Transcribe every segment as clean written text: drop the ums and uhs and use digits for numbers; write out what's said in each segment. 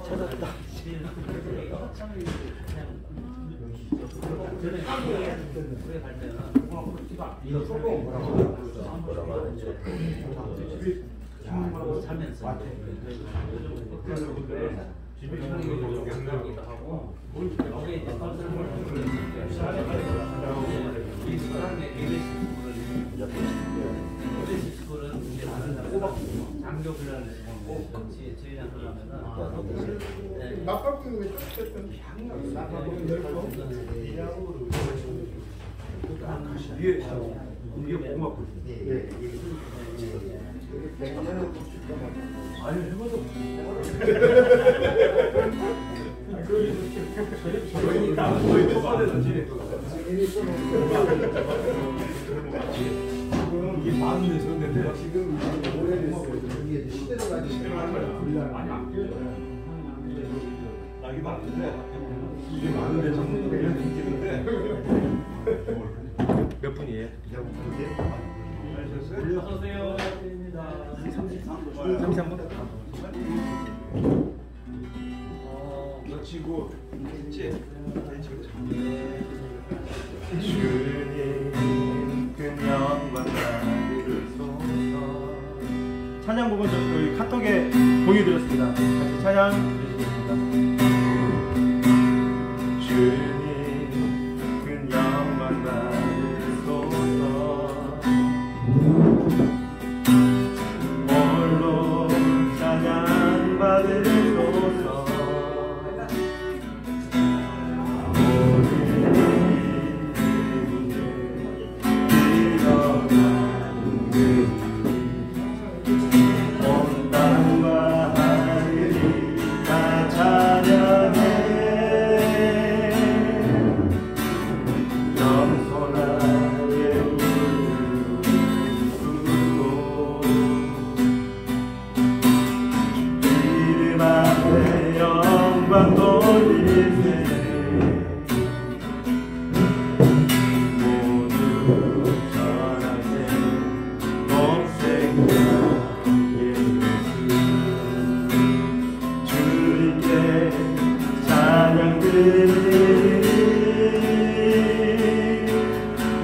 찾았다. 이게 고맙고 아니 해봐도 저희 똑같아서 이게 많은데 저런데 지금 오래됐어요. 이게 시대로 가지 나이 많은데 이게 많은데 저는 그냥 느끼는데 몇 분이에요? 어서오세요. 33분? 너 치고 했지? 주님 그냥만 나를 찬양 부분 저희 카톡에 보여드렸습니다. 같이 찬양 해주시겠습니다. 주님 그냥만 나를 홀로 찬양 받으소서.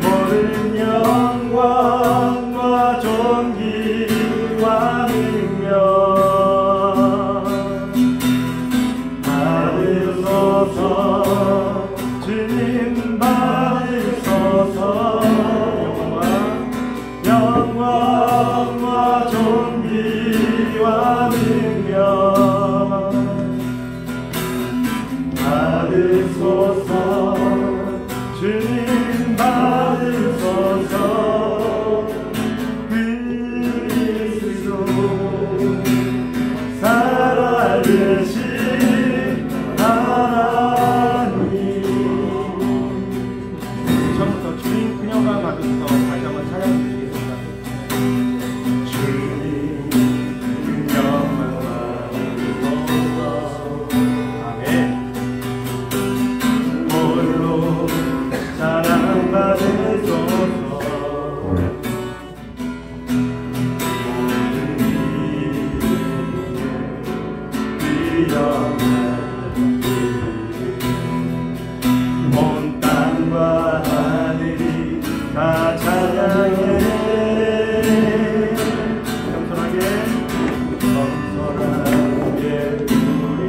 모든 영광과 존귀와 능력 받으소서. 주님 받으소서. 영광과 존귀와 능력 받으소서. 주님 받으소서. 그리스도 살아계신 하나님. 처음부터 주님 그녀가 받으소서 다시 한번 찬양해 주시겠습니다. 주님 그녀만 받으소서. 아멘. 홀로 사랑받으소서. 온 땅과 하늘이 다 찬양해. 겸손하게 우리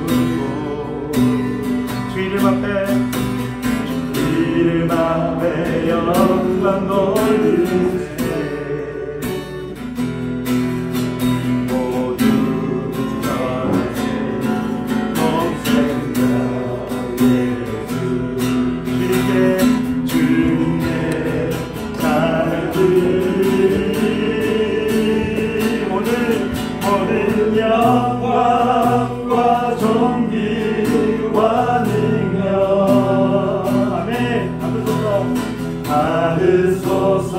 부르고 주 이름 앞에 이름 앞에 영광 돌리세. 모두 전하세 동생과 예수. 주님의 사랑 모든 영광과 존귀와 능력 아멘 받으소서.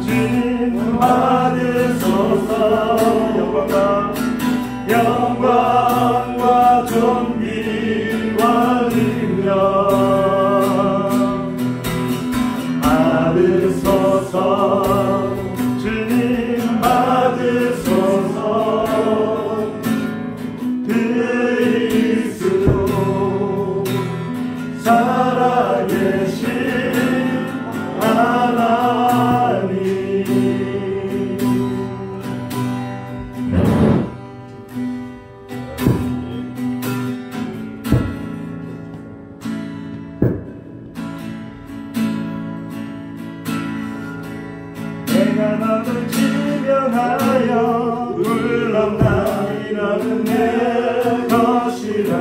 주님 받으소서. 영광과 존귀와 능력 받으소서. 주님 받으소서. 그리스도 살아계신 하나님. 내가 너를 지명하여 불렀나니 너는 내 것이라.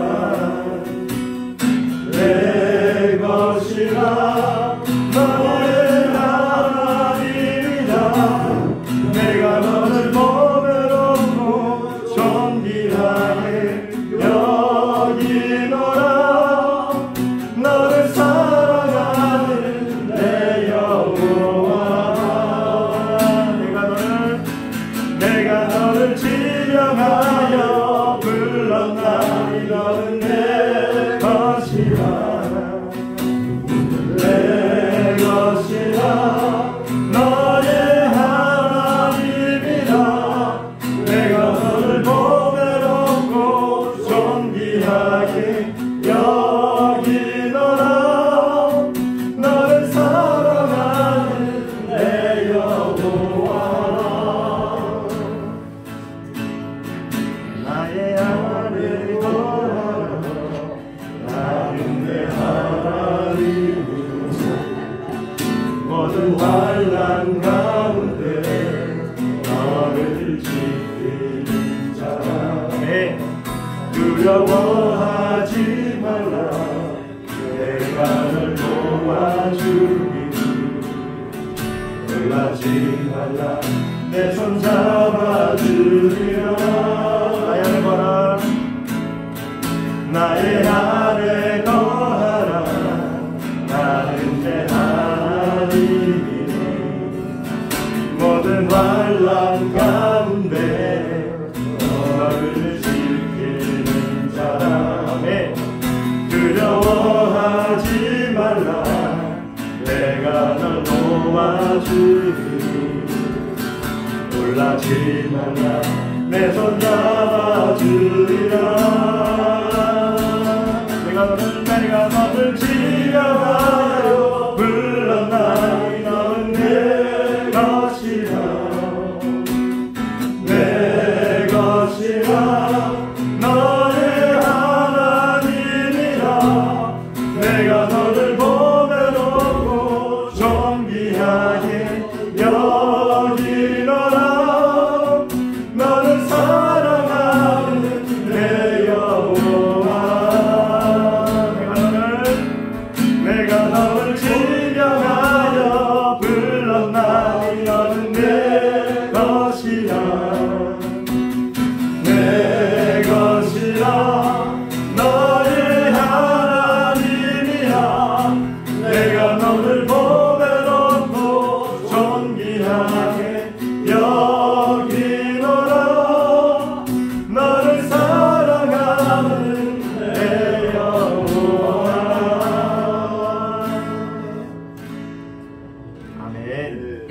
내 것이라. 너의 하나님이라. 내가 너를 보배롭고 존귀하게 여기노라. 너를 사랑하는 내 여호와. 내가 너를 지명하여 불렀나니 너는 내 것이라. 내 것이라. 너의 하나님이라. 내가 너를 보배롭고 존귀하게 여기노라. 너를 사랑하는 내 여호와. 나의 안에 거하라. 나는 내 하나님. 모든 환난 가운데 너를 지키는 자라. 두려워하지 말라. 내가 널 도와주리니. 놀라지 말라. 내 손 잡아주리라. 나의 안에 거하라. 나의 안에 거하라. 나는 내 하나님이니. 모든 환난 가운데 너를 지키는 자라. 두려워하지 말라. 내가 널 도와주리니. 놀라지 말라. 내 손 잡아주리라. 내가 너를 지명하여 불렀나니 너는 내 것이라. 내 것이라. 너의 하나님이라. 내가 너를 보배롭고 존귀하게 여기노라. 너를 사랑하는 내 여호와. 내가 너를 지명하여 불렀나니 너는 내 것이라. 내 것이라. 너의 하나님이라. 내가 너를 보배롭고 존귀하게 여기노라. 너를 사랑하는 내 여호와. 아멘.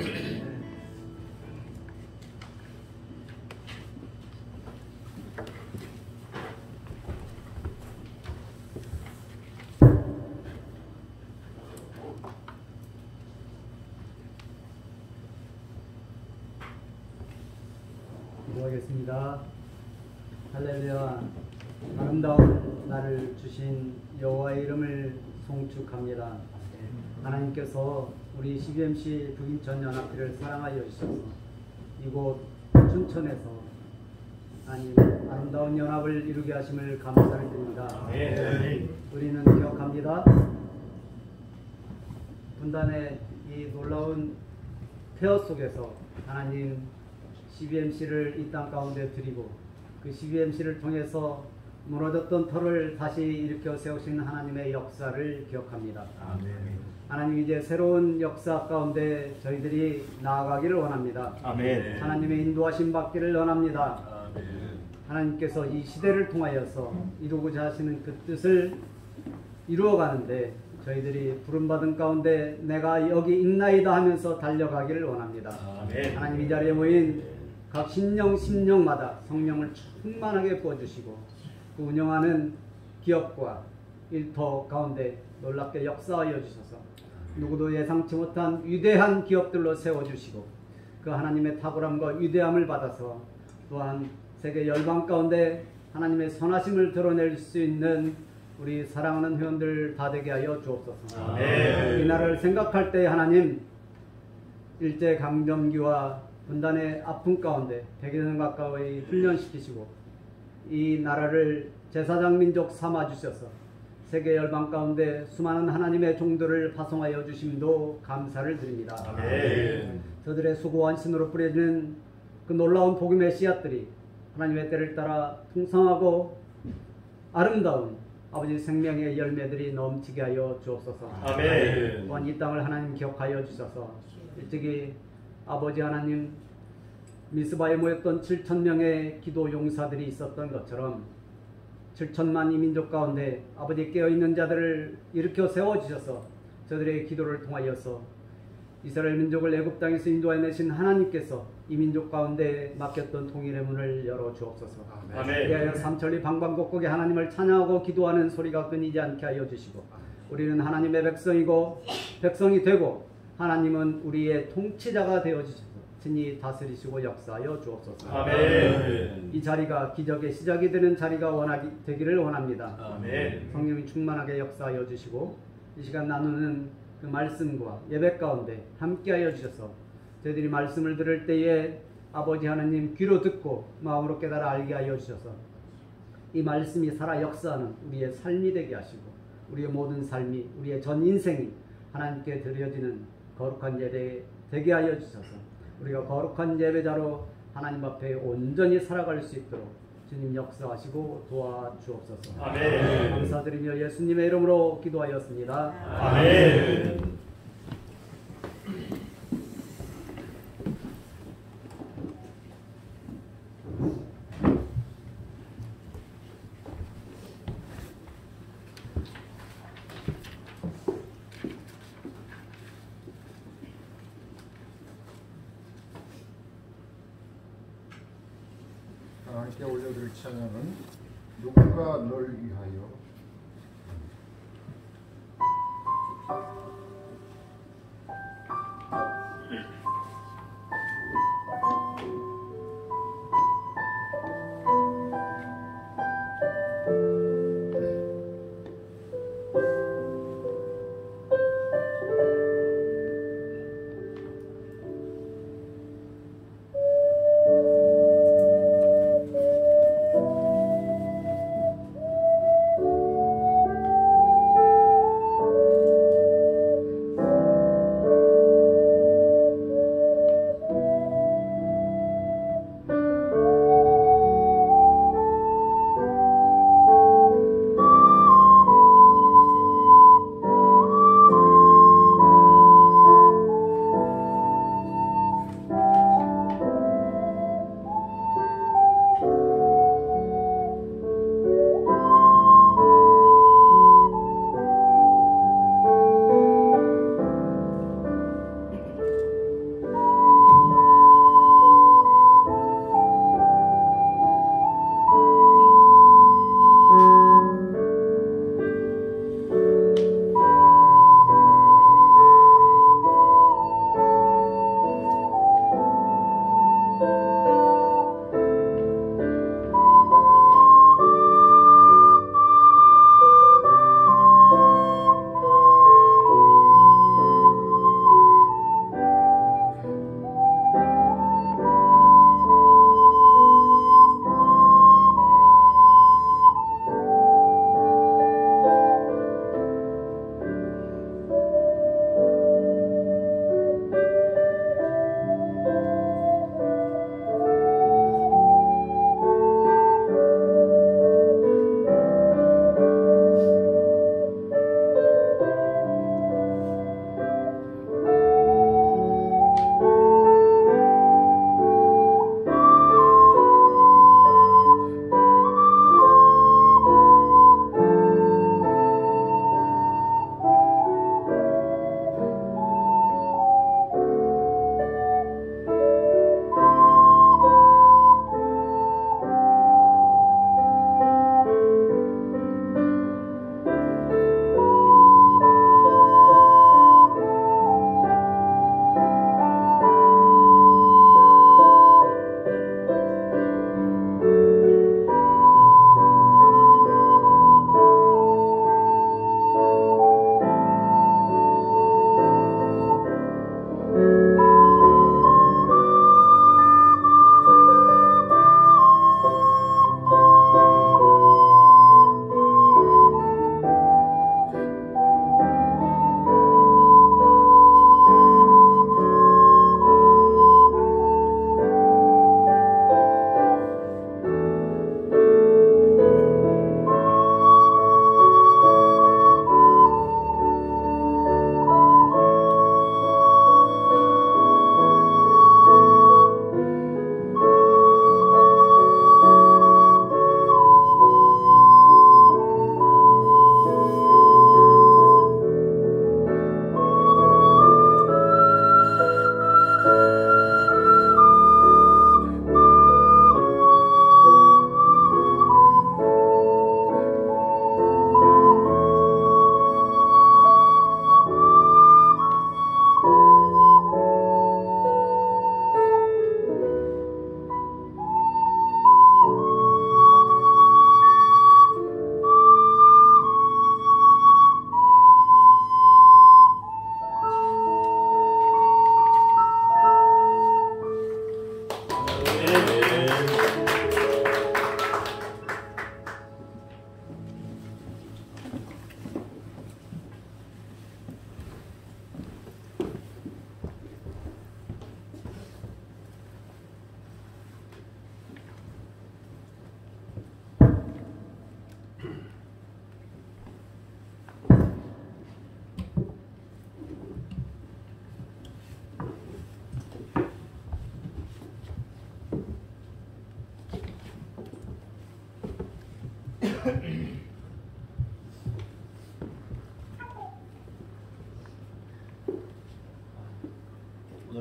기도하겠습니다. 할렐루야. 아름다운 날을 주신 여호와의 이름을 송축합니다. 하나님께서 우리 CBMC 북인천 연합회를 사랑하여 주셔서 이곳 춘천에서 하나님 아름다운 연합을 이루게 하심을 감사를 드립니다. 우리는 기억합니다. 분단의 이 놀라운 폐허 속에서 하나님 CBMC를 이 땅 가운데 드리고 그 CBMC를 통해서 무너졌던 터를 다시 일으켜 세우신 하나님의 역사를 기억합니다. 아멘. 하나님 이제 새로운 역사 가운데 저희들이 나아가기를 원합니다. 아멘. 하나님의 인도하심 받기를 원합니다. 아멘. 하나님께서 이 시대를 통하여서 이루고자 하시는 그 뜻을 이루어가는데 저희들이 부름받은 가운데 내가 여기 있나이다 하면서 달려가기를 원합니다. 아멘. 하나님 이 자리에 모인 각 심령마다 성령을 충만하게 부어주시고 그 운영하는 기업과 일터 가운데 놀랍게 역사하여 주셔서 누구도 예상치 못한 위대한 기업들로 세워주시고 그 하나님의 탁월함과 위대함을 받아서 또한 세계 열방 가운데 하나님의 선하심을 드러낼 수 있는 우리 사랑하는 회원들 다 되게 하여 주옵소서. 아멘. 이 나라를 생각할 때 하나님 일제강점기와 분단의 아픔 가운데 100여 년 가까이 훈련시키시고 이 나라를 제사장 민족 삼아주셔서 세계 열방 가운데 수많은 하나님의 종들을 파송하여 주심도 감사를 드립니다. 아멘. 저들의 수고한 신으로 뿌려지는 그 놀라운 복음의 씨앗들이 하나님의 때를 따라 풍성하고 아름다운 아버지 생명의 열매들이 넘치게 하여 주옵소서. 아멘. 또한 이 땅을 하나님 기억하여 주셔서 일찍이 아버지 하나님 미스바에 모였던 7,000명의 기도 용사들이 있었던 것처럼 7천만 이민족 가운데 아버지 깨어있는 자들을 일으켜 세워주셔서 저들의 기도를 통하여서 이스라엘 민족을 애굽 땅에서 인도해내신 하나님께서 이 민족 가운데 막혔던 통일의 문을 열어주옵소서. 아멘. 그리하여 삼천리 방방곡곡에 하나님을 찬양하고 기도하는 소리가 끊이지 않게 하여 주시고 우리는 하나님의 백성이고 백성이 되고 하나님은 우리의 통치자가 되어주셔서 친히 다스리시고 역사하여 주옵소서. 아멘. 이 자리가 기적의 시작이 되는 자리가 되기를 원합니다. 아멘. 성령이 충만하게 역사하여 주시고 이 시간 나누는 그 말씀과 예배 가운데 함께하여 주셔서 저희들이 말씀을 들을 때에 아버지 하나님 귀로 듣고 마음으로 깨달아 알게 하여 주셔서 이 말씀이 살아 역사하는 우리의 삶이 되게 하시고 우리의 모든 삶이 우리의 전 인생이 하나님께 드려지는 거룩한 예배 되게 하여 주셔서 우리가 거룩한 예배자로 하나님 앞에 온전히 살아갈 수 있도록 주님 역사하시고 도와주옵소서. 아멘. 감사드리며 예수님의 이름으로 기도하였습니다. 아멘. 하나님께 올려드릴 찬양은 누군가 널 위하여.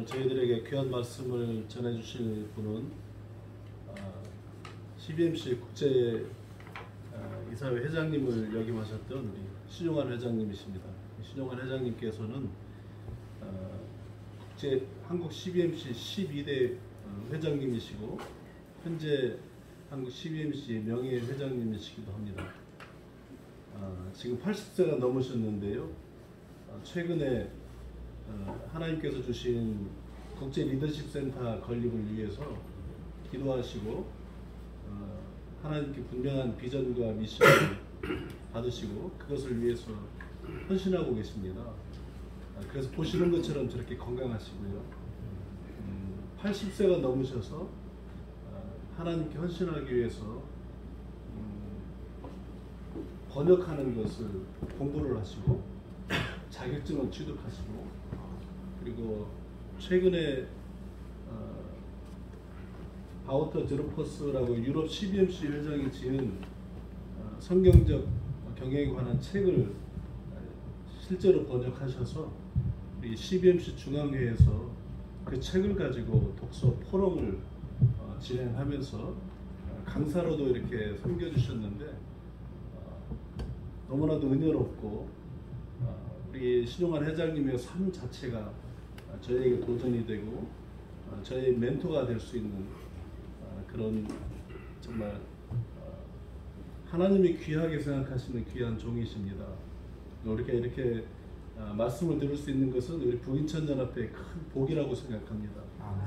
오늘 저희들에게 귀한 말씀을 전해주실 분은 CBMC 국제 이사회 회장님을 역임하셨던 우리 신용환 회장님이십니다. 신용환 회장님께서는 국제 한국 CBMC 12대 회장님이시고 현재 한국 CBMC 명예 회장님이시기도 합니다. 지금 80세가 넘으셨는데요. 최근에 하나님께서 주신 국제 리더십 센터 건립을 위해서 기도하시고 하나님께 분명한 비전과 미션을 받으시고 그것을 위해서 헌신하고 계십니다. 그래서 보시는 것처럼 저렇게 건강하시고요. 80세가 넘으셔서 하나님께 헌신하기 위해서 번역하는 것을 공부를 하시고 자격증을 취득하시고 그리고 최근에 바우터 제로퍼스라고 유럽 CBMC 회장이 지은 성경적 경영에 관한 책을 실제로 번역하셔서 우리 CBMC 중앙회에서 그 책을 가지고 독서 포럼을 진행하면서 강사로도 이렇게 섬겨주셨는데 너무나도 은혜롭고 우리 신용환 회장님의 삶 자체가 저희에게 도전이 되고 저희의 멘토가 될 수 있는 그런 정말 하나님이 귀하게 생각하시는 귀한 종이십니다. 우리가 이렇게 말씀을 들을 수 있는 것은 우리 부인천 연합회의 큰 복이라고 생각합니다.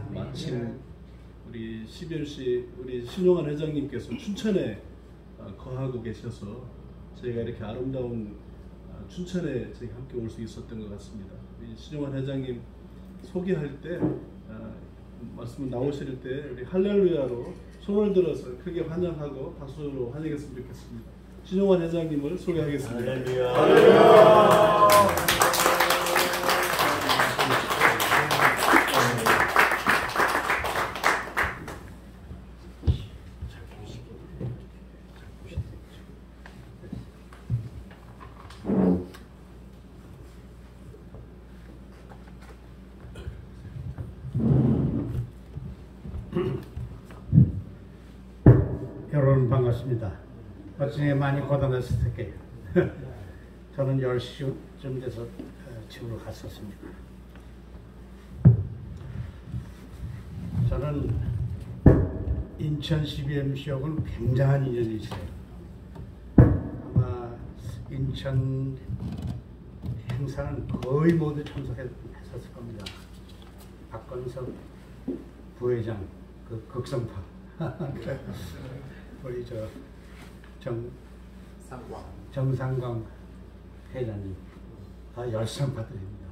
마침 우리 CBMC 우리 신용환 회장님께서 춘천에 거하고 계셔서 저희가 이렇게 아름다운 춘천에 저희가 함께 올 수 있었던 것 같습니다. 우리 신용환 회장님 소개할 때 말씀 나오실 때 우리 할렐루야로 손을 들어서 크게 환영하고 박수로 환영했으면 좋겠습니다. 신용환 회장님을 소개하겠습니다. 할렐루야. 할렐루야. 여러분 반갑습니다. 어쩌면 많이 고단했을 테게요. 저는 10시쯤 돼서 집으로 갔었습니다. 저는 인천 CBMC하고는 굉장한 인연이 있어요. 아마 인천 행사는 거의 모두 참석했었을 겁니다. 박건석 부회장, 그 극성파. 우리 정상광 회장님 다 열성파들입니다.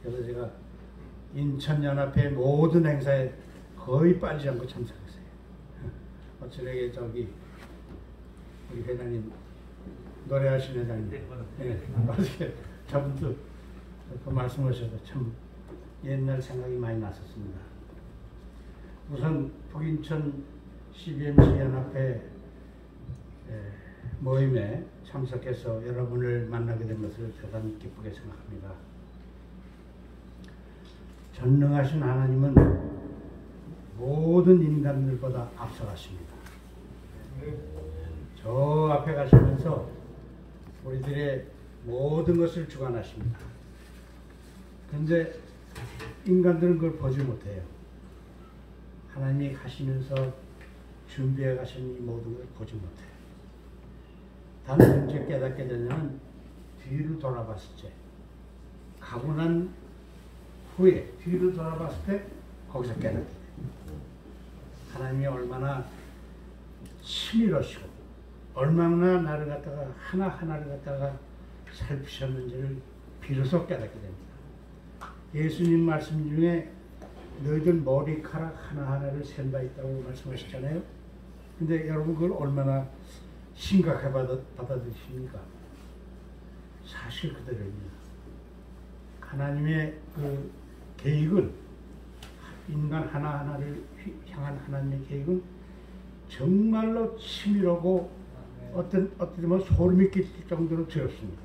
그래서 제가 인천연합회 모든 행사에 거의 빠지지 않고 참석했어요. 어쩌게 저기 우리 회장님 노래하신 회장님, 네, 어떻게 저분도 그 말씀하셔서 참 옛날 생각이 많이 났었습니다. 우선 북인천 CBMC 연합회 모임에 참석해서 여러분을 만나게 된 것을 대단히 기쁘게 생각합니다. 전능하신 하나님은 모든 인간들보다 앞서가십니다. 저 앞에 가시면서 우리들의 모든 것을 주관하십니다. 그런데 인간들은 그걸 보지 못해요. 하나님이 가시면서 준비해 가신 이 모든 걸 보지 못해요. 단 언제 깨닫게 되냐면 뒤를 돌아봤을 때, 가고 난 후에 뒤를 돌아봤을 때 거기서 깨닫게 돼요. 하나님이 얼마나 치밀하시고 얼마나 나를 갖다가 하나하나를 갖다가 살피셨는지를 비로소 깨닫게 됩니다. 예수님 말씀 중에 너희들 머리카락 하나하나를 센 바 있다고 말씀하셨잖아요. 근데 여러분 그걸 얼마나 심각하게 받아들이십니까? 사실 그대로입니다. 하나님의 그 계획은, 인간 하나하나를 향한 하나님의 계획은 정말로 치밀하고 어떤 소름이 끼칠 정도로 두렵습니다.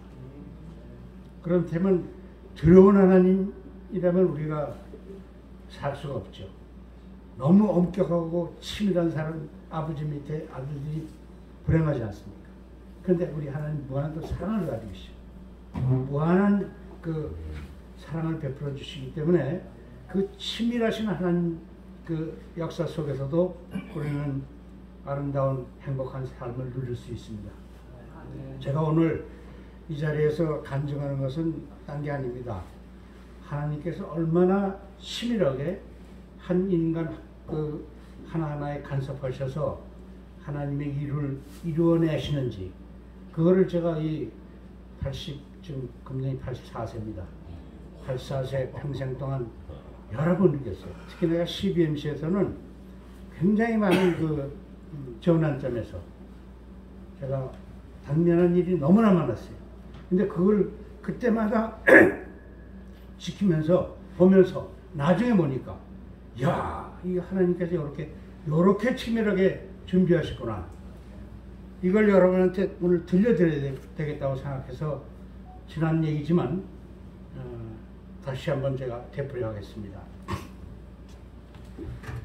그런 때면 두려운 하나님이라면 우리가 살 수가 없죠. 너무 엄격하고 치밀한 사람 아버지 밑에 아들들이 불행하지 않습니까? 그런데 우리 하나님 무한한 또 사랑을 가지고 계셔. 무한한 그 사랑을 베풀어 주시기 때문에 그 치밀하신 하나님 그 역사 속에서도 우리는 아름다운 행복한 삶을 누릴 수 있습니다. 제가 오늘 이 자리에서 간증하는 것은 딴 게 아닙니다. 하나님께서 얼마나 치밀하게 한 인간 그 하나하나에 간섭하셔서 하나님의 일을 이루어내시는지 그거를 제가 이 80, 지금 금년이 84세입니다. 84세 평생 동안 여러 번 느꼈어요. 특히 내가 CBMC에서는 굉장히 많은 그 전환점에서 제가 당면한 일이 너무나 많았어요. 근데 그걸 그때마다 지키면서 보면서 나중에 보니까 야, 이 하나님께서 이렇게 치밀하게 준비하셨구나. 이걸 여러분한테 오늘 들려드려야 되겠다고 생각해서 지난 얘기지만 다시 한번 제가 되풀이하겠습니다.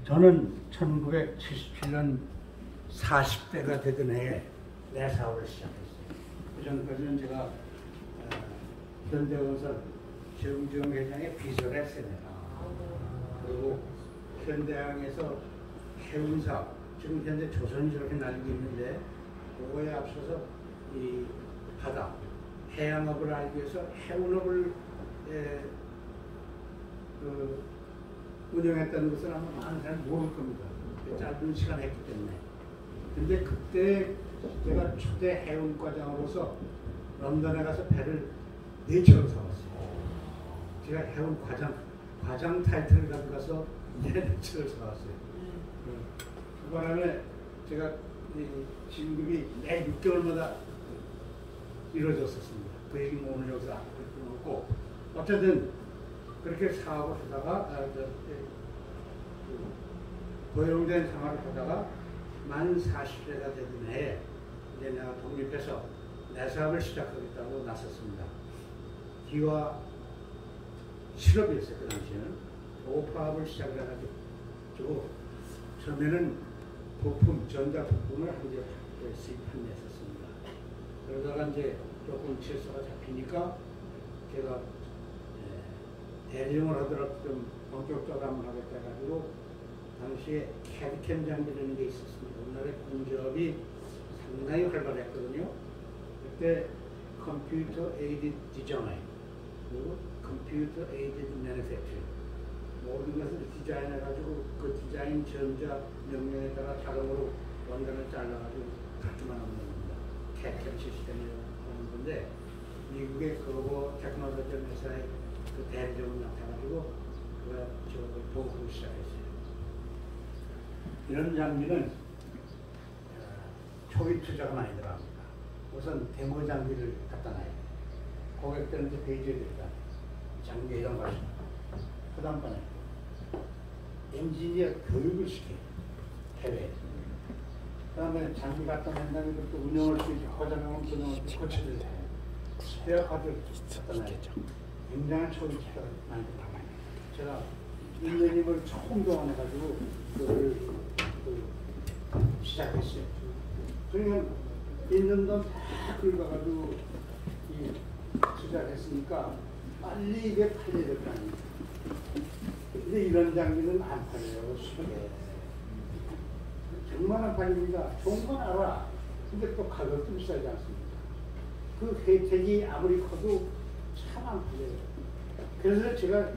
저는 1977년 40대가 되던 해에 내 사업을 시작했어요. 그 전까지는 제가 현대건설 정주영 회장의 비서를 했어요. 그리고 현대항에서 해운사업, 지금 현재 조선이 저렇게 날리고 있는데 그거에 앞서서 이 바다, 해양업을 알기 위해서 해운업을 운영했다는 것을 아마 많은 사람이 모를 겁니다. 짧은 시간 했기 때문에. 근데 그때 제가 초대 해운과장으로서 런던에 가서 배를 4척을 사왔어요. 제가 해운 과장 타이틀을 가지고 가서 4척을 사왔어요. 그 바람에 제가 진급이 매 6개월마다 이루어졌었습니다. 그 얘기는 오늘 여기서 안 끊고 어쨌든 그렇게 사업을 하다가 고용된 생활을 하다가 만 40세가 되던 해에 이제 내가 독립해서 내 사업을 시작하겠다고 나섰습니다. 기와 실업이었어요. 그 당시에는 조파업을 시작을 해가지고 처음에는 부품, 전자부품을 한개 수입 판매했었습니다. 그러다가 이제 조금 질서가 잡히니까 제가 대리점을 하더라도 좀 본격적으로 한번 하겠다 해가지고 당시에 캐드캠 장비라는 게 있었습니다. 우리나라의 공기업이 상당히 활발했거든요. 그때 컴퓨터 에이디드 디자인 그리고 컴퓨터 에이디드 매니팩처링 모든 것을 디자인해가지고 그 디자인 전자 명령에다가 자동으로 원단을 잘라가지고 갖기만 하는 겁니다. 캐드캠 시스템이라고 하는 건데 미국의 그거 테크놀로지 회사의 그 대리점을 나타가지고 그가 저걸 보고 시작했어요. 이런 장비는 초기 투자가 많이 들어갑니다. 우선 데모 장비를 갖다 놔야 돼요. 고객들한테 보여줘야 됩니다. 장비 이런 거 하시면. 그 다음번에 엔지니어 교육을 시켜요. 해외에. 그 다음에 장비 갖다 낸 다음에 또 운영을 시키고 허장하면 운영을 고쳐줘야 돼요. 스페어카드를 갖다 놔야 돼요. 굉장한 초기 투자가 많이 들어가요. 제가 1년임을 처음 동원해가지고 그걸 시작했어요. 그러면 있는 돈 다 긁어가지고 투자를 했으니까 빨리 이게 팔려야 될 거 아닙니까? 근데 이런 장비는 안 팔려요. 쉽게. 정말 안 팔립니다. 좋은 건 알아. 근데 또 가격도 비싸지 않습니까? 그 혜택이 아무리 커도 참 안 팔려요. 그래서 제가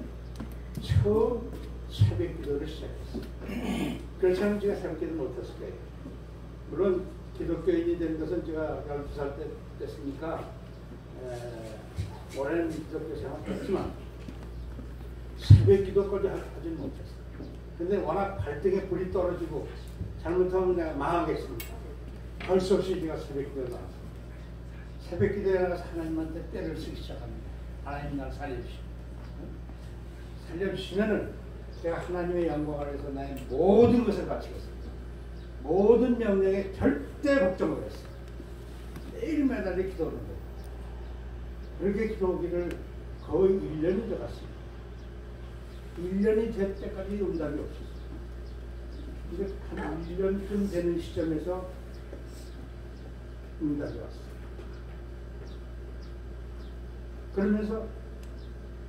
처음 새벽 기도를 시작했어요. 그렇지 않으면 제가 새벽 기도를 못했을 거예요. 물론 기독교인이 된 것은 제가 12살 때 됐으니까 올해는 기독교 생활을 했지만 새벽 기도까지 하지는 못했어요. 근데 워낙 발등에 불이 떨어지고 잘못하면 내가 망하겠습니다. 할 수 없이 제가 새벽 기도를 나왔어요. 새벽 기도에 나가서 하나님한테 때를 쓰기 시작합니다. 하나님 날 살려주시오. 살려주시면은 제가 하나님의 영광을 위해서 나의 모든 것을 바치겠습니다. 모든 명령에 절대 걱정을 했어요. 매일 매달려 기도하는 거예요. 그렇게 기도하기를 거의 1년이 들어갔습니다. 1년이 될 때까지 응답이 없었어요. 근데 한 1년쯤 되는 시점에서 응답이 왔어요. 그러면서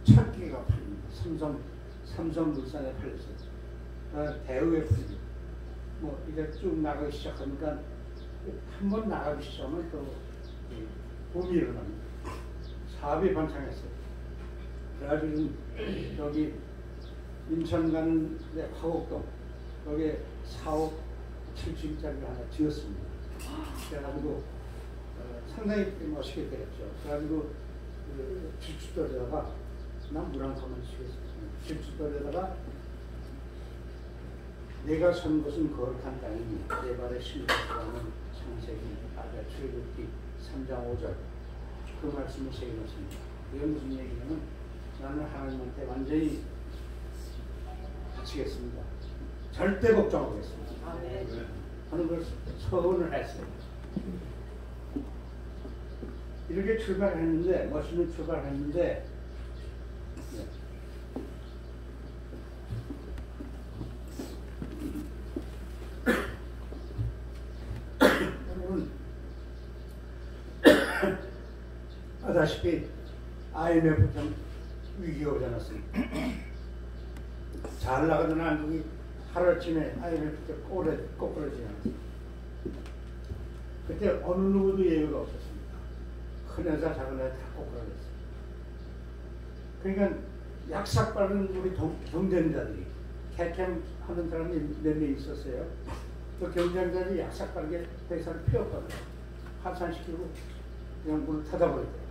첫 개가 팔립니다. 삼성물산에 팔렸어요. 대우에 팔리고 뭐 이제 쭉 나가기 시작하니까 한 번 나가기 시작하면 또 붐이 일어납니다. 사업이 번창했어요. 그래가지고 여기 인천 가는 화곡동 거기에 4억 7층짜리 하나 지었습니다. 그래가지고 상당히 멋있게 되었죠. 그래가지고 질주도에다가 난 물 한 컵만 치겠습니다. 질주도에다가 내가 선 것은 거룩한 땅이니 내 발에 신뢰하는 창세기 아자 출애굽기 3장 5절 그 말씀을 새겨놓습니다. 이게 무슨 얘기냐면 나는 하나님한테 완전히 바치겠습니다. 절대 걱정하겠습니다. 하는 걸 서원을 했어요. 이렇게 출발했는데 멋있는 출발했는데 여러분 아다시피 IMF 좀 위기가 오지 않았습니까? 잘 나가던 한국이 하루아침에 IMF 때 꼬꾸라지지 않았습니까? 그때 어느 누구도 예외가 없었습니다. 큰 회사 작은 회사 다 꼬꾸라졌어요. 그러니까 약삭빠른 우리 경쟁자들이 캐캠 하는 사람이 몇 명 있었어요. 그 경쟁자들이 약삭빠르게 회사를 피웠거든요. 파산시키고 그냥 문을 닫아버렸더라고요.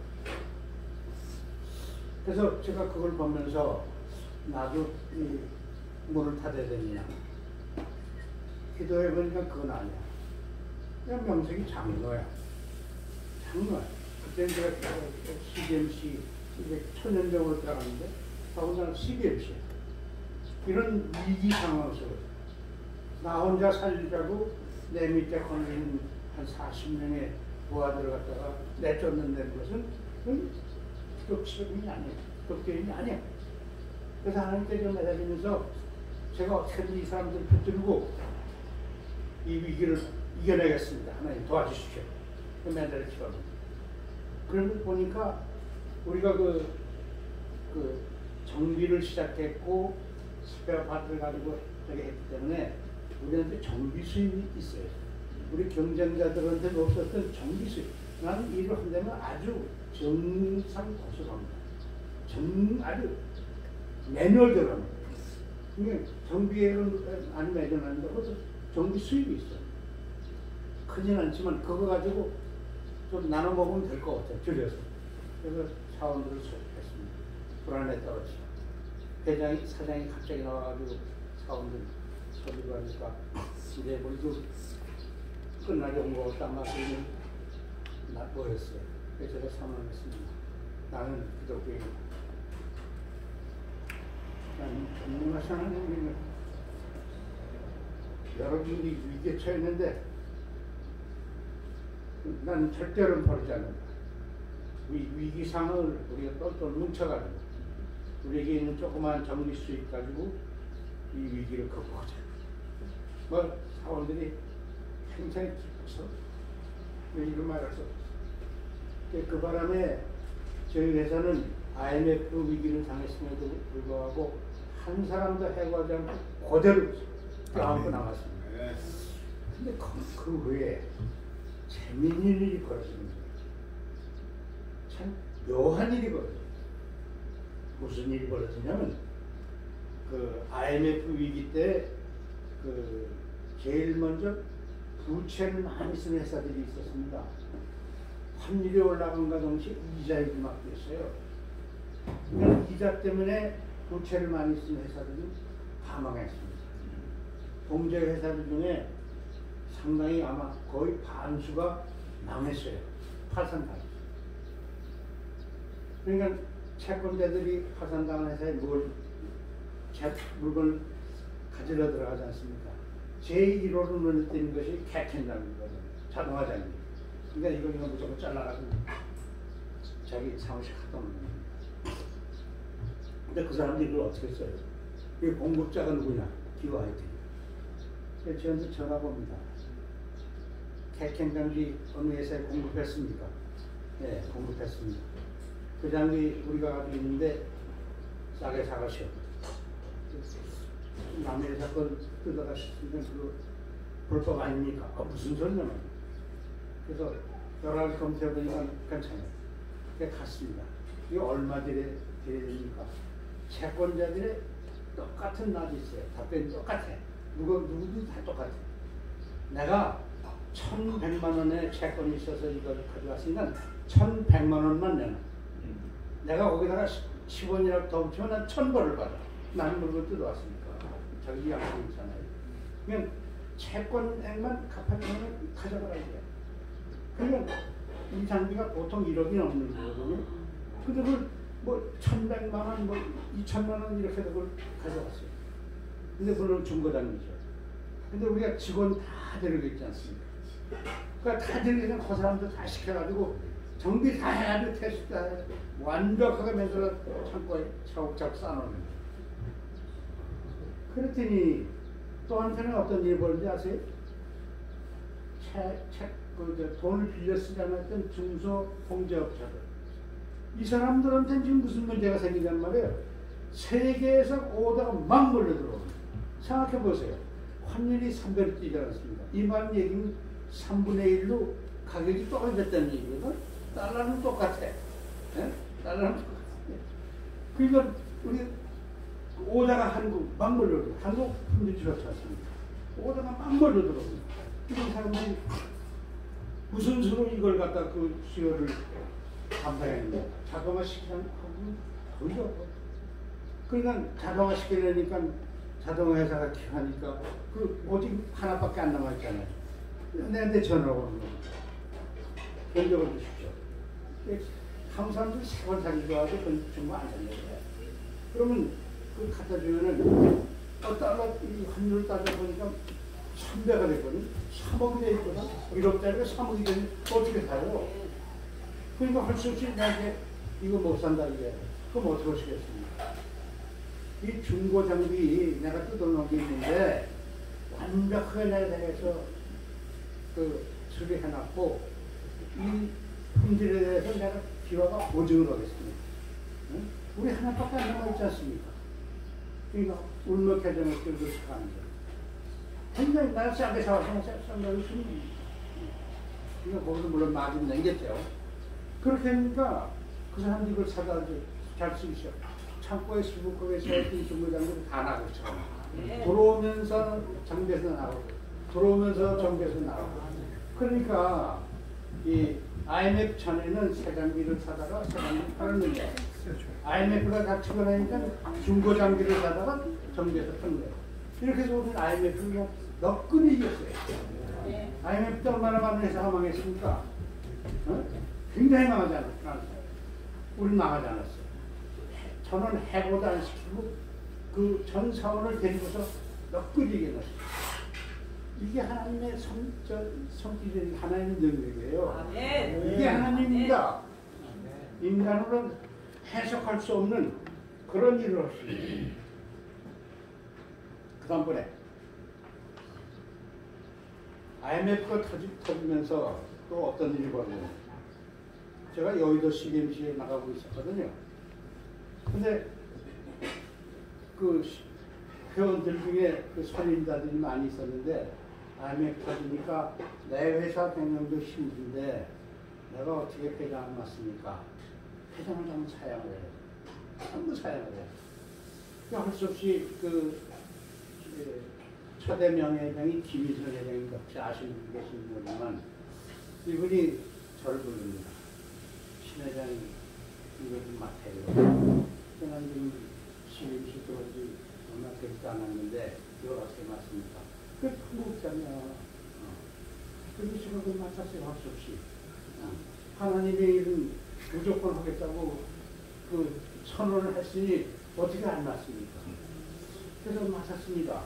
그래서 제가 그걸 보면서 나도 이 문을 닫아야 되느냐 기도해보니까 그건 아니야. 그냥 명색이 장로야. 장로야. 그때 제가 CBMC 이제 천연병으로 들어갔는데 더군다나 CBMC야. 이런 위기 상황 속에서 나 혼자 살리자고 내 밑에 걸린 한 40명의 부하들을 갖다가 내쫓는다는 것은 기독적인이 아니에요. 기독교인이 아니에요. 그래서 하나님께 좀 매달리면서 제가 어떻게든 이 사람들을 붙들고 이 위기를 이겨내겠습니다. 하나님 도와주십시오. 그 매달리시고 그러고 보니까 우리가 그 정비를 시작했고 스페어 파트를 가지고 저기 했기 때문에 우리한테 정비 수입이 있어요. 우리 경쟁자들한테 없었던 정비 수입. 나는 일을 한다면 아주 정상고수합니다. 아주 매뉴얼대로 합니다. 그러니까 정비에는 안 매겨놨는데 그것도 정비 수입이 있어요. 크진 않지만 그거 가지고 좀 나눠 먹으면 될 것 같아요. 줄여서. 그래서 사원들을 소집했습니다. 불안에 떨어지죠. 사장이 갑자기 나와가지고 사원들 소집을 하니까 이제 우리도 끝나게 온 거 같다 말씀을 뭐였어요. 그래서 제가 선언했습니다. 나는 기독교인이다. 나는 전능하신 하나님을 여러분이 위기에 처했는데 난 절대로 버리지 않는다. 위기 상황을 우리가 똘똘 뭉쳐가지고 우리에게 있는 조그마한 정비 수익 가지고 이 위기를 극복하자. 뭐 사원들이 굉장히 기뻐서 이런 말을 썼어요. 그 바람에 저희 회사는 IMF 위기를 당했음에도 불구하고 한 사람도 해고하지 않고 그대로 껴안고 나왔습니다. 근데 그 외에 재미있는 일이 벌어지는 거예요. 참 묘한 일이 벌어져요. 무슨 일이 벌어지냐면 그 IMF 위기 때 그 제일 먼저 부채를 많이 쓰는 회사들이 있었습니다. 환율이 올라간과 동시에 이자율이 막 뛰었어요. 그러니까 이자 때문에 부채를 많이 쓰는 회사들은 다 망했습니다. 동제 회사들 중에 상당히 아마 거의 반수가 망했어요. 파산당했어요. 그러니까 채권자들이 파산당한 회사에 물건을 가지러 들어가지 않습니까? 제1호로 눈에 띄는 것이 캐켄이라는 거거든요. 자동화 장비. 그러니까 이거 무조건 잘라가지고 자기 사무실 갖다 놓는 겁니다. 근데 그 사람들이 이걸 어떻게 써요? 이 공급자가 누구냐? 기와이팅입니다. 그래서 저한테 전화가 옵니다. 객행장비 어느 회사에 공급했습니까? 네, 공급했습니다. 그 장비 우리가 가지고 있는데 싸게 사가시오. 남의 회사 걸 뜯어가 싶으면 그거 불법 아닙니까? 무슨 소리냐? 그래서 여러 가지 검토해보니까 괜찮아요. 그래서 갔습니다. 이게 얼마 드려야 됩니까? 채권자들의 똑같은 낯이 있어요. 답변이 똑같아. 누구도 다 똑같아. 내가 1,100만 원의 채권이 있어서 이걸 가져왔으니까 1,100만 원만 내놔. 내가 거기다가 10원이라도 더 붙이면 난 1,000벌을 받아. 나는 물건 뜯어왔으니까. 저기 약속이 있잖아요. 그냥 채권액만 갚아주면 가져가라 이게. 그러니까 이 장비가 보통 1억이 넘는 거거든요. 근데 그걸 뭐 1,100만 원, 뭐 2,000만 원 이렇게 그걸 가져왔어요. 근데 그걸 중고장비죠. 근데 우리가 직원 다 데리고 있지 않습니까? 그러니까 다 데리고 있는 그 사람들 다 시켜가지고 정비 다 해가지고 테스트 다 해가지고 완벽하게 만들어 창고에 차곡차곡 쌓아놓는 거예요. 그랬더니 또 한편에 어떤 일이 벌어진지 아세요? 돈을 빌려 쓰자고 했던 중소공제업자들. 이 사람들한테는 지금 무슨 문제가 생기냔 말이에요. 세계에서 오다가 막 몰려들어옵니다. 생각해 보세요. 환율이 3배로 뛰지 않았습니까? 이 말 얘기는 3분의 1로 가격이 떨어졌다는 얘기거든. 달러는 똑같아. 예? 달러는 똑같아. 그러니까 우리 오다가 한국 막 몰려들어. 한국 품질 좋지 않습니까? 오다가 막 몰려들어옵니다. 이런 사람들이 무슨 수로 이걸 갖다 그 수요를 감당했는데 자동화 시키자면 거의 없고. 그러니까 자동화 시키려니까 자동화 회사가 하니까 그 오직 하나밖에 안 남아있잖아요. 내한테 전화가 오는 거예요. 견적을 주십시오. 한국 사람들이 세번 사기 좋아하고 그건 정말 안 되는 거예요. 그러면 그 갖다 주면은 달러 이 환율을 따져보니까 3배가 됐거든. 3억이 돼 있거든. 1억짜리가 3억이 되면 어떻게 사요? 그러니까 할 수 없이 나한테 이거 못 산다 이게. 그럼 어떻게 하시겠습니까? 이 중고 장비 내가 뜯어놓은 게 있는데 완벽하게 내서 그 수리해놨고 이 품질에 대해서 내가 기와가 보증을 하겠습니다. 응? 우리 하나밖에 안 남아있지 않습니까? 그러니까 울먹해정을 끌고 사가는 거예요. 굉장히 나는 싸게 사와서 싼다고 했으면 그러니까 거기서 물론 마진 남겼죠. 그렇게 하니까 그 사람들이 이걸 사다 잘 쓰시죠. 창고에 수북하게 세웠던 중고장비를 다 나가고 들어오면서 장비에서 나가고 들어오면서 정비에서 나가고. 그러니까 이 IMF 전에는 새 장비를 사다가 새 장비를 팔았는데 IMF가 닥치고 나니까 중고 장비를 사다가 정비에서 파는 거예요. 이렇게 해서 우리는 IMF를 너끈히 이겼어요. IMF 때 얼마나 많은 회사가 망했습니까? 어? 굉장히 망하지 않았어요. 우리는 망하지 않았어요. 저는 해고도 안 시키고 그 전 사원을 데리고서 너끈히 이겨놨어요. 이게 하나님의 성질이 하나님의 능력이에요. 이게 하나님입니다. 인간으로는 해석할 수 없는 그런 일을 하십니다. 그 다음번에 IMF가 터지면서 또 어떤 일이 벌어져요. 제가 여의도 CBMC에 나가고 있었거든요. 근데 그 회원들 중에 그 선임자들이 많이 있었는데 IMF 터지니까 내 회사 100명도 힘든데 내가 어떻게 회장을 맡습니까? 회장을 전부 사양을 해요. 전부 사양을 해요. 할 수 없이 그 초대 명예회장이 김희선 회장인가 혹시 아시는 분 계신 분이지만 이분이 저를 부릅니다. 신 회장이 이거 좀 맡아요. 저는 지금 CBMC 들어오지 얼마 되지도 않았는데 이거 어떻게 맡습니까? 그 한국장이야. 그래서 제가 그 맡았어요. 할 수 없이. 하나님의 일은 무조건 하겠다고 그 선언을 했으니 어떻게 안 맡습니까? 그래서 맡았습니다.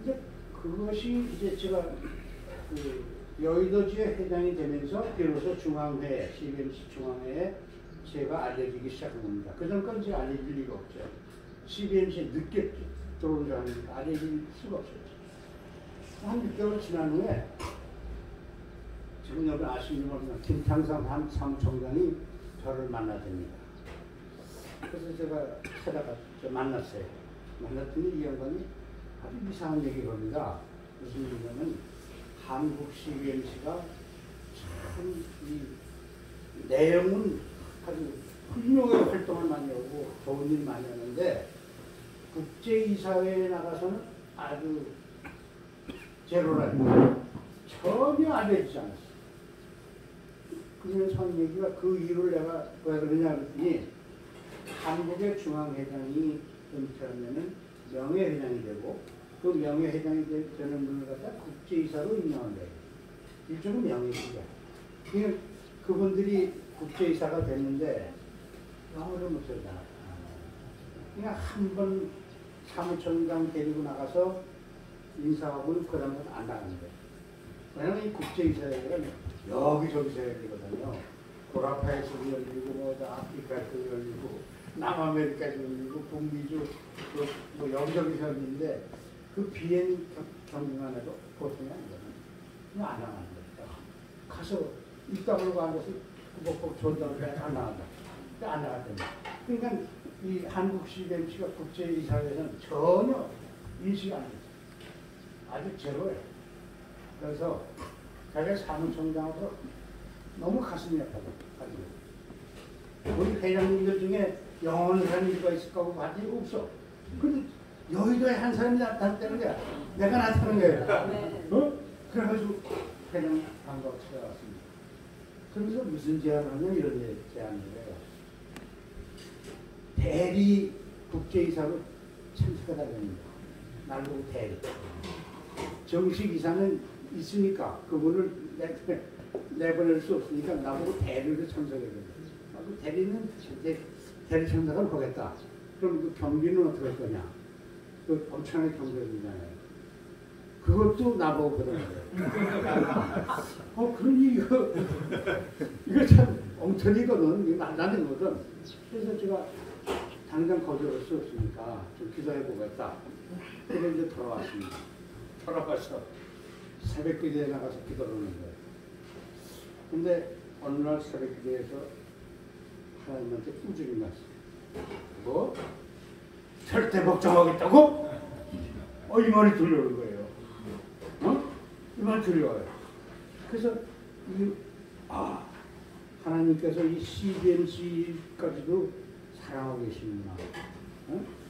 이제 그것이 이제 제가 그 여의도지회 회장이 되면서 비로소 중앙회, CBMC 중앙회에 제가 알려지기 시작한 겁니다. 그 전까지 알려질 리가 없죠. CBMC에 늦게 들어온 줄 아니까 알려질 수가 없었죠. 한 6개월 지난 후에 지금 여러분 아시는 모르지만 김창삼 한 사무총장이 저를 만나답니다. 그래서 제가 찾아가 만났어요. 만났더니 이 양반이 아주 이상한 얘기를 합니다. 무슨 얘기냐면 한국 CBMC가 참 이 내용은 아주 훌륭하게 활동을 많이 하고 좋은 일 많이 하는데 국제이사회에 나가서는 아주 제로랄까 전혀 알려지지 않았어요. 그러면서 한 얘기가 그 이유를 내가 왜 그러냐 그랬더니 한국의 중앙회장이 은퇴하면은 명예회장이 되고 그 명예회장이 되는 분을 갖다 국제이사로 임명한다. 일종의 명예직이야. 그분들이 국제이사가 됐는데 영어를 못하잖아. 그냥 한 번 사무총장 데리고 나가서 인사하고는 그 다음은 안 나가는데. 왜냐면 이 국제이사회가 여기저기서 열리거든요. 보라파에서도 열리고, 뭐 아프리카에서도 열리고, 남아메리카에서 열리고, 북미주, 뭐 여기저기서 열리는데 그 비행 경비만 해도 보통이 아니거든요. 그냥 안 나가는 거예요. 가서 입 다물고 앉아서 꼭 존다고 안 나간다. 안 나갔답니다. 그러니까 이 한국 CBMC가 국제이사회에서는 전혀 인식이 안 됐어요. 아주 제로예요. 그래서 자기가 사무총장으로 너무 가슴이 아파요. 우리 회장님들 중에 영어하는 사람이 누가 있을까 하고 봤더니 없어. 근데 여의도에 한 사람이 나타났다는 거야. 내가 나타난 거예요. 어? 그래가지고 회장 반가워 찾아왔습니다. 그러면서 무슨 제안을 하냐면 이런 제안을 해요. 대리 국제이사로 참석해달랍니다. 날 보고 대리. 정식 이사는 있으니까 그분을 내보낼 수 없으니까 나보고 대리로 참석해야 된다. 나도 대리는 대리 참석을 하겠다. 그럼 그 경비는 어떻게 할 거냐? 그 엄청나게 경비잖아요. 그것도 나보고 그러는 거예요. 그러니 이거 참 엉터리거든. 이거 안 되는 거든. 그래서 제가 당장 거절할 수 없으니까 좀 기도해 보겠다. 그래서 이제 돌아왔습니다. 돌아가서 새벽 기도에 나가서 기도를 하는 거예요. 근데 어느 날 새벽 기도에서 하나님한테 꾸준히 났어요. 뭐? 절대 걱정하겠다고? 이 말이 들려오는 거예요. 이 말이 들려와요. 그래서 하나님께서 이 CBMC까지도 사랑하고 계시는구나.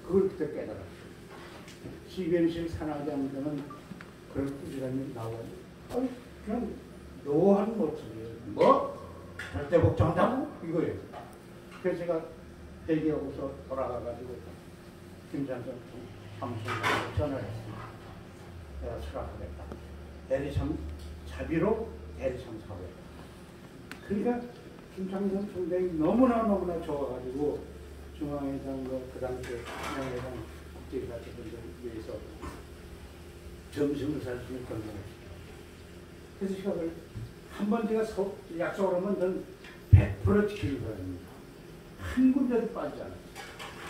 그걸 그때 깨달았어요. CBMC를 사랑하지 않으면 그런 꾸지람이 나와요. 그냥 노한 모습이에요. 뭐? 절대 걱정한다고? 이거예요. 그래서 제가 대기하고서 돌아가가지고 김장선 사무총장한테 전화를 했습니다. 내가 수락하겠다. 자비로 대리참석하겠다. 그러니까 김장선 총장이 너무나 좋아가지고 중앙회장, 그 당시에 중앙회장 국제이사 분들 위해서 점심을 살 수 있는 권장했습니다. 그래서 제가 한번 제가 약속을 하면 전 100% 지키는 거랍니다. 한 군데도 빠지지 않아요.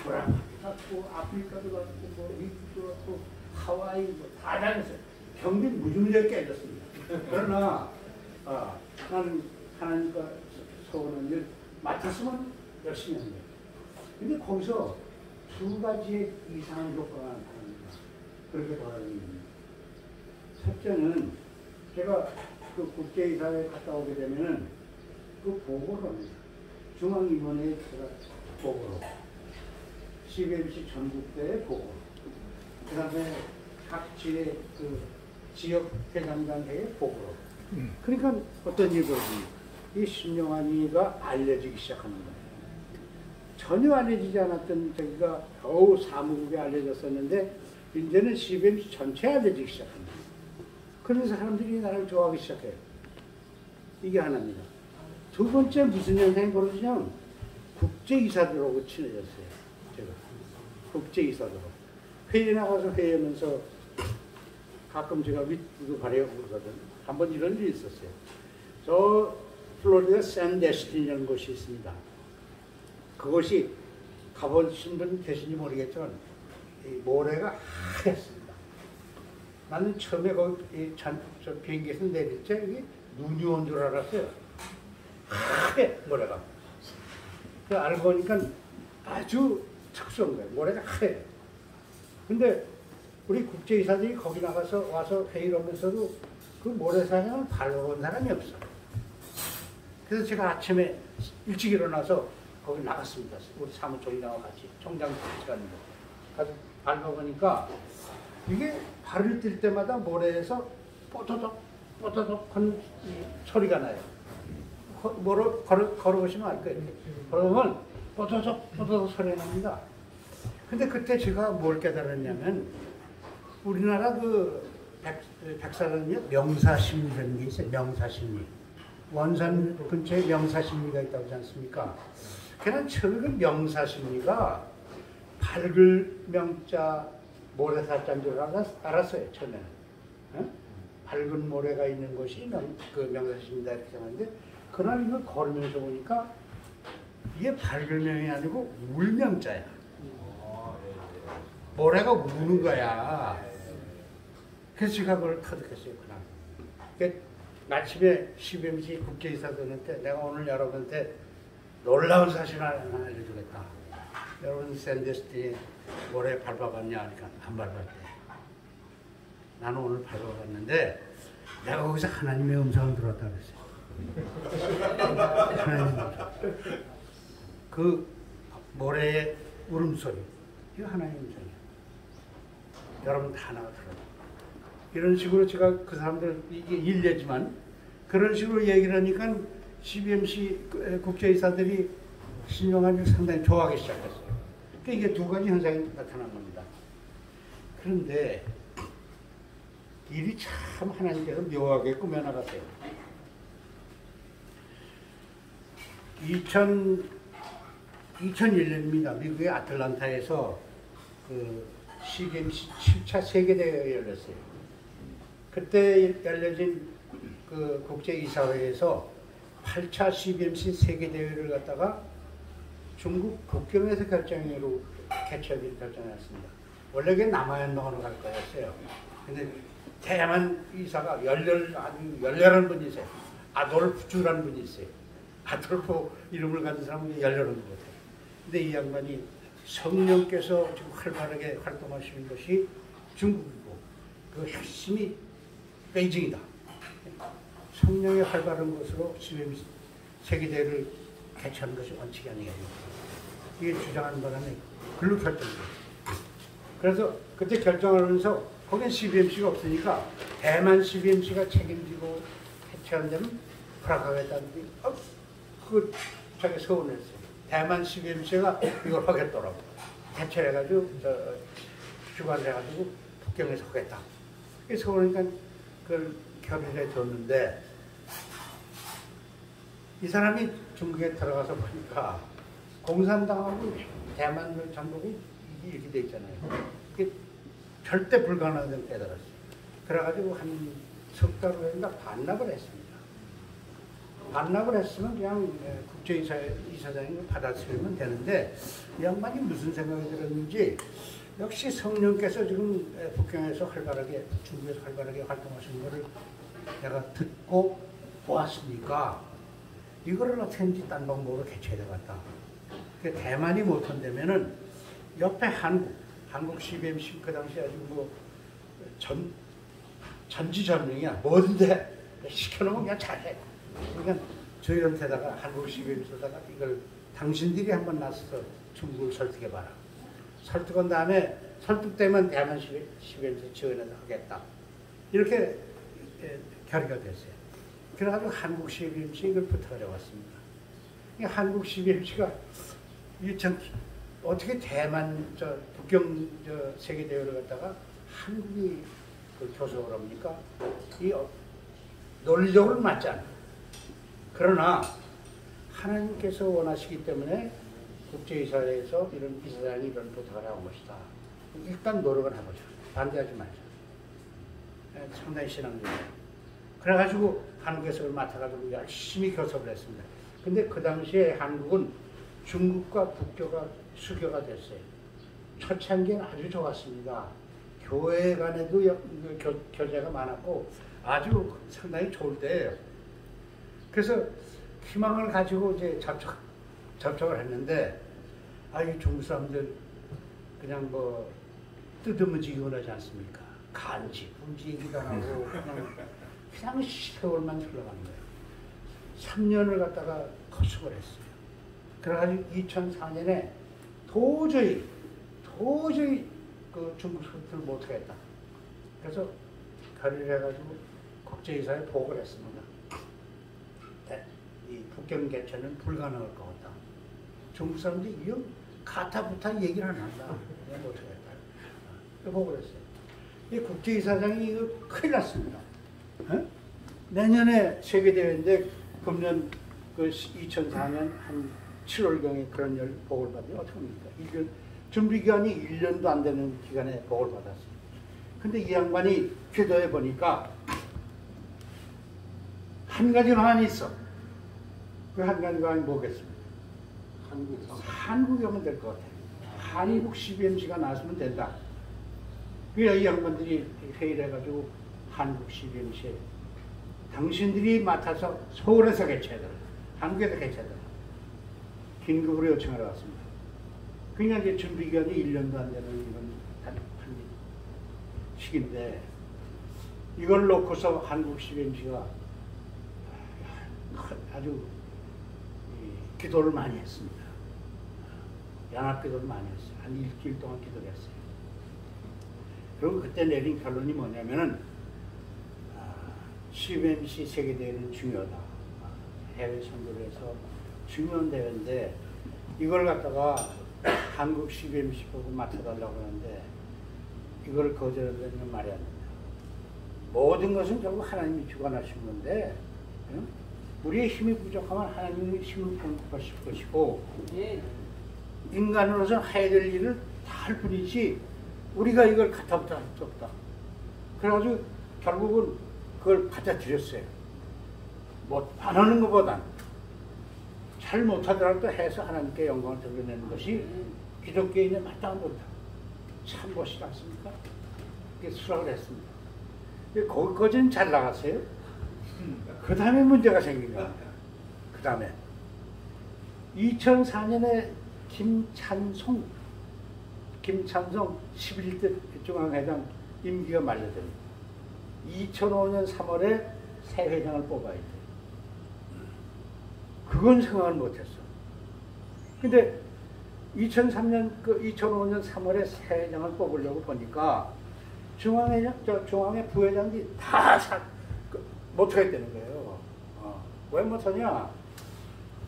브라질도 갔고, 아프리카도 갔고, 뭐 미국도 갔고, 하와이 다 다녔어요. 경비 무중력에 깨졌습니다. 그러나 나는 하나님과 소원한 일 맡았으면 열심히 합니다. 근데 거기서 두 가지의 이상한 효과가 나타납니다. 그렇게 돌아다닙니다. 첫째는 제가 그 국제이사회에 갔다 오게 되면은 그 보고를 합니다. 중앙위원회에 제가 보고로, CBMC 전국대회 보고, 그 다음에 각 지의 그 지역 회장단회의 보고로. 그러니까 어떤 일이 벌어집니까? 이 신용환이가 알려지기 시작하는 거예요. 전혀 알려지지 않았던 저기가 겨우 사무국에 알려졌었는데 이제는 CBMC 전체에 알려지기 시작합니다. 그래서 사람들이 나를 좋아하기 시작해요. 이게 하나입니다. 두 번째 무슨 현상이 벌어지냐면 국제이사들하고 친해졌어요. 제가 국제이사들하고 회의에 나가서 회의하면서 가끔 제가 윗부도 가려고 그러거든. 한번 이런 일이 있었어요. 저 플로리다 샌데스틴이라는 곳이 있습니다. 그곳이 가보신 분 계신지 모르겠지만 이 모래가 하얗습니다. 나는 처음에 거기 저 비행기에서 내릴 때 이게 눈이 온 줄 알았어요. 하얘 모래가. 그 알고 보니까 아주 특수한 거예요. 모래가 하얘. 근데 우리 국제이사들이 거기 나가서 와서 회의를 하면서도 그 모래사장을 밟아본 사람이 없어. 그래서 제가 아침에 일찍 일어나서 거기 나갔습니다. 우리 사무총장하고 같이, 총장 같이 갔는데. 가서 밟아보니까 이게 발을 뛸 때마다 모래에서 뽀토독, 뽀토독 하는 소리가 나요. 걸어보시면 알 거예요. 걸어보면 뽀토독, 뽀토독 소리가 납니다. 근데 그때 제가 뭘 깨달았냐면, 우리나라 그 백사는요, 명사심리라는 게 있어요. 명사심리. 원산 근처에 명사심리가 있다고 하지 않습니까? 걔는 처음에 그 명사심리가 밝을 명자 모래사자인 줄 알았어요, 처음에는. 어? 밝은 모래가 있는 곳이 그 명사심리다 이렇게 생각하는데, 그날 이걸 걸으면서 보니까 이게 밝을 명이 아니고 울 명자야. 모래가 우는 거야. 그래서 제가 그걸 터득했어요, 그날. 그러니까 아침에 CBMC 국제이사들한테 내가 오늘 여러분한테 놀라운 사실 하나 알려주겠다. 여러분 샌드스티 모래 밟아봤냐 하니까 안 밟았대. 나는 오늘 밟아봤는데 내가 거기서 하나님의 음성을 들었다 그랬어요. 하나님의 음성. 그 모래의 울음소리, 이거 하나님의 음성이에요. 여러분 다 나가 들어요. 이런 식으로 제가 그 사람들, 이게 일례지만 그런 식으로 얘기를 하니까 CBMC 국제이사들이 신용하기 상당히 좋아하기 시작했어요. 그러니까 이게 두 가지 현상이 나타난 겁니다. 그런데 일이 참 하나님께서 묘하게 꾸며나갔어요. 2001년입니다. 미국의 아틀란타에서 그 CBMC 7차 세계대회가 열렸어요. 그때 열려진 그 국제이사회에서 8차 CBMC 세계대회를 갖다가 중국 북경에서 결정으로 개최하기로 결정했습니다. 원래 그게 남아연동으로 갈 거였어요. 근데 대만 이사가 아주 열렬한 분이 있어요. 아돌프주라는 분이 있어요. 아돌프 이름을 가진 사람은 열렬한 분 같아요. 근데 이 양반이 성령께서 지금 활발하게 활동하시는 것이 중국이고 그 핵심이 베이징이다. 성령의 활발한 것으로 CBMC 세계대회를 개최하는 것이 원칙이 아니겠습니까? 이게 주장하는 바람에 글로 결정돼요. 그래서 그때 결정을 하면서 거긴 CBMC가 없으니까 대만 CBMC가 책임지고 개최한다면 프라하에다는 그 자기 서운했어요. 대만 CBMC가 이걸 하겠더라고. 개최해가지고 주관을 해가지고 북경에서 하겠다. 그래서 그러니까 그걸 협의를 줬는데 이 사람이 중국에 들어가서 보니까 공산당하고 대만 정복이 이렇게 돼 있잖아요. 이게 절대 불가능하다는 깨달았어요. 그래가지고 한 석 달 후에인가 반납을 했습니다. 반납을 했으면 그냥 국제이사장이 받아들이면 되는데 이 양반이 무슨 생각이 들었는지 역시 성령께서 지금 북경에서 활발하게 중국에서 활발하게 활동하시는 것을 내가 듣고 보았으니까 이거를 어떻게든지 딴 방법으로 개최해 나갔다. 대만이 못한다면은 옆에 한국 CBMC 그 당시 아주 뭐 전지전능이야. 뭐든데 시켜놓으면 그냥 잘해. 그러니까 저희한테다가 한국 CBMC에다가 이걸 당신들이 한번 나서서 중국을 설득해봐라. 설득한 다음에 설득되면 대만 CBMC 지원해서 하겠다. 이렇게 결의가 됐어요. 그래가지고 한국 CBMC 이걸 부탁을 해왔습니다. 한국 CBMC가 어떻게 대만 북경 세계대회를 갖다가 한국이 그 교섭을 합니까? 이 논리적으로 맞지 않아요. 그러나 하나님께서 원하시기 때문에 국제이사회에서 이런 이사장이 이런 부탁을 한 것이다. 일단 노력을 해보자. 반대하지 말자. 상당히 신앙적이에요. 그래가지고 한국에서 그걸 맡아가지고 열심히 교섭을 했습니다. 근데 그 당시에 한국은 중국과 국교가 수교가 됐어요. 초창기는 아주 좋았습니다. 교회 간에도 교제가 많았고 아주 상당히 좋을 때예요. 그래서 희망을 가지고 이제 접촉을 했는데 이 중국 사람들 그냥 뭐 뜯어무지기 원하지 않습니까? 간지, 분지 얘기도 안 하고 그냥 세월만 흘러가는 거예요. 3년을 갖다가 거숙을 했어요. 그래가지고 2004년에 도저히 그 중국 수출을 못하겠다. 그래서 결의를 해가지고 국제이사에 보고를 했습니다. 이 북경 개최는 불가능할 것 같다. 중국 사람들이 이거 가타부타 얘기를 안 한다. 내가 못하겠다. 보고를 했어요. 이 국제이사장이 이거 큰일 났습니다. 내년에 세계대회인데 금년 그 2004년 한 7월경에 그런 보고를 받으면 어떡합니까? 준비기간이 1년도 안 되는 기간에 보고를 받았어요. 근데 이 양반이 기도해 보니까 한 가지 방안이 있어. 그 한 가지 방안이 뭐겠습니까? 한국이 오면 될 것 같아요. 한국 CBMC가 나왔으면 된다. 그래서 이 양반들이 회의를 해가지고 한국 CBMC에 당신들이 맡아서 서울에서 개최하더라. 한국에서 개최하더라. 긴급으로 요청하러 왔습니다. 그러니까 이제 준비기간이 1년도 안 되는 이런 한 시기인데 이걸 놓고서 한국 CBMC가 아주 기도를 많이 했습니다. 연합기도를 많이 했어요. 한 일주일 동안 기도를 했어요. 그리고 그때 내린 결론이 뭐냐면은 CBMC 세계대회는 중요하다. 해외 선도를 해서 중요한 대회인데 이걸 갖다가 한국 CBMC 보고 맡아달라고 하는데 이걸 거절하면 말이 안 된다. 모든 것은 결국 하나님이 주관하신 건데 우리의 힘이 부족하면 하나님이 힘을 공급하실 것이고 인간으로서는 해야 될 일을 다 할 뿐이지 우리가 이걸 갖다부터 할 수 없다. 그래가지고 결국은 그걸 받아들였어요. 뭐 안 하는 것보단 잘 못하더라도 해서 하나님께 영광을 드러내는 것이 기독교인의 마땅한 것이다. 참 멋이지 않습니까? 이게 수락을 했습니다. 거기까지는 잘 나갔어요. 그 다음에 문제가 생긴 거야. 그 다음에 2004년에 김찬송 11대 중앙회장 임기가 만료됩니다. 2005년 3월에 새 회장을 뽑아야 돼. 그건 생각을 못했어. 근데 2005년 3월에 새 회장을 뽑으려고 보니까 중앙회 부회장들이 다 못하겠다는 거예요. 왜 못하냐?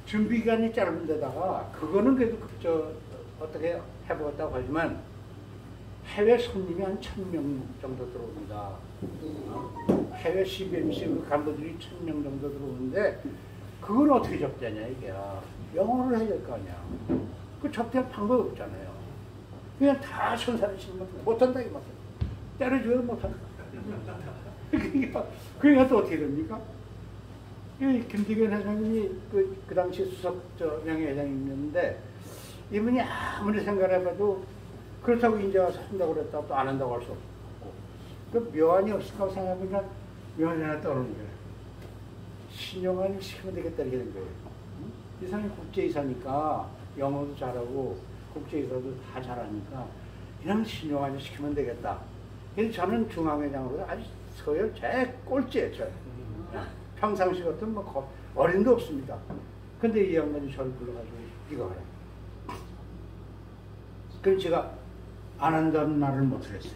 준비기간이 짧은 데다가 그거는 그래도 어떻게 해보겠다고 하지만 해외 손님이 한 1000명 정도 들어옵니다. 해외 CBMC 간부들이 1000명 정도 들어오는데 그걸 어떻게 접대냐 이게. 영어를 해야 될 거 아니야. 그 접대할 방법이 없잖아요. 그냥 다 손사를 치면 못한다 이 말이야. 때려줘도 못한다. 그러니까 또 어떻게 됩니까? 김기현 회장님이 그 당시 수석 명예회장님이었는데 이분이 아무리 생각해봐도 그렇다고 이제 와서 한다고 그랬다고 또 안 한다고 할 수 없고 그 묘안이 없을까 생각해보니까 묘안이 하나 떠오르는 거예요. 신용환이 시키면 되겠다 이렇게 된 거예요. 이 사람이 국제이사니까 영어도 잘하고 국제이사도 다 잘하니까 그냥 신용환이 시키면 되겠다. 그래서 저는 중앙회장으로 아주 서열 제일 꼴찌예요. 평상시 같은 뭐 어린도 없습니다. 근데 이 양반이 저를 불러가지고 이거 하라. 그래서 제가 안 한다는 말을 못 하겠어요.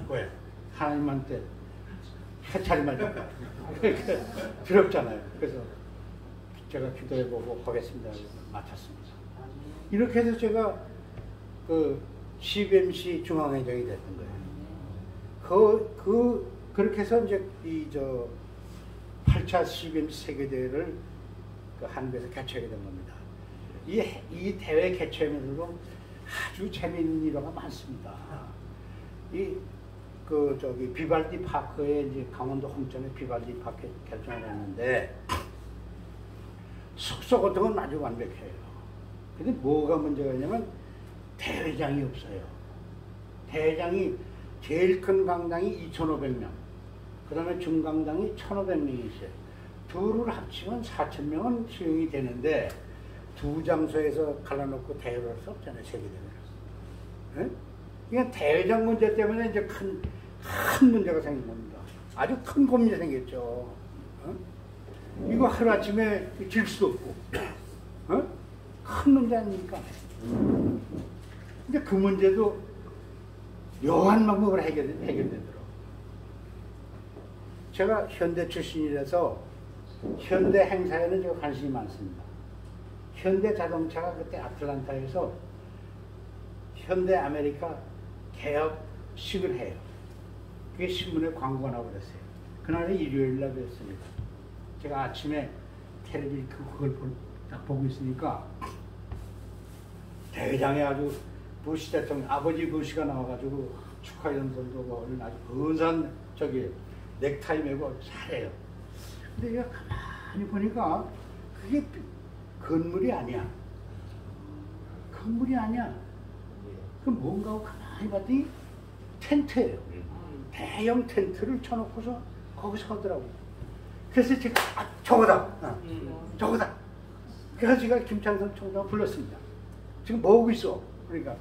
왜? 하나님한테 해차리만 두렵잖아요. 그래서 제가 기도해보고 하겠습니다. 맡았습니다. 이렇게 해서 제가 그 CBMC 중앙회장이 됐던 거예요. 그렇게 해서 이제 8차 CBMC 세계대회를 한국에서 개최하게 된 겁니다. 이 대회 개최면으로 아주 재미있는 일화가 많습니다. 비발디 파크에 이제 강원도 홍천에 비발디 파크 결정을 했는데 숙소 같은 건 아주 완벽해요. 근데 뭐가 문제가 있냐면 대회장이 없어요. 대회장이 제일 큰 강당이 2,500명, 그 다음에 중강당이 1,500명이 있어요. 둘을 합치면 4,000명은 수용이 되는데 두 장소에서 갈라놓고 대회를 할 수 없잖아요. 세계대회를. 그러니까 대회장 문제 때문에 이제 큰 문제가 생긴 겁니다. 아주 큰 고민이 생겼죠. 이거 하루아침에 질 수도 없고 큰 문제 아닙니까? 근데 그 문제도 묘한 방법으로 해결되더라고요. 제가 현대 출신이라서 현대 행사에는 제가 관심이 많습니다. 현대 자동차가 그때 아틀란타에서 현대 아메리카 개업식을 해요. 그게 신문에 광고가 나오고 그랬어요. 그날은 일요일 날 그랬습니다. 제가 아침에 텔레비전 그걸 딱 보고 있으니까 대회장에 아주 부시 대통령, 아버지 부시가 나와가지고 축하 연설도 하고 아주 근사한 넥타이 메고 잘해요. 근데 제가 가만히 보니까 그게 건물이 아니야. 건물이 아니야. 그 뭔가 하고 가만히 봤더니 텐트예요. 대형 텐트를 쳐놓고서 거기서 하더라고요. 그래서 제가 저거다. 저거다. 그래서 제가 김창선 총장을 불렀습니다. 지금 뭐 하고 있어? 그러니까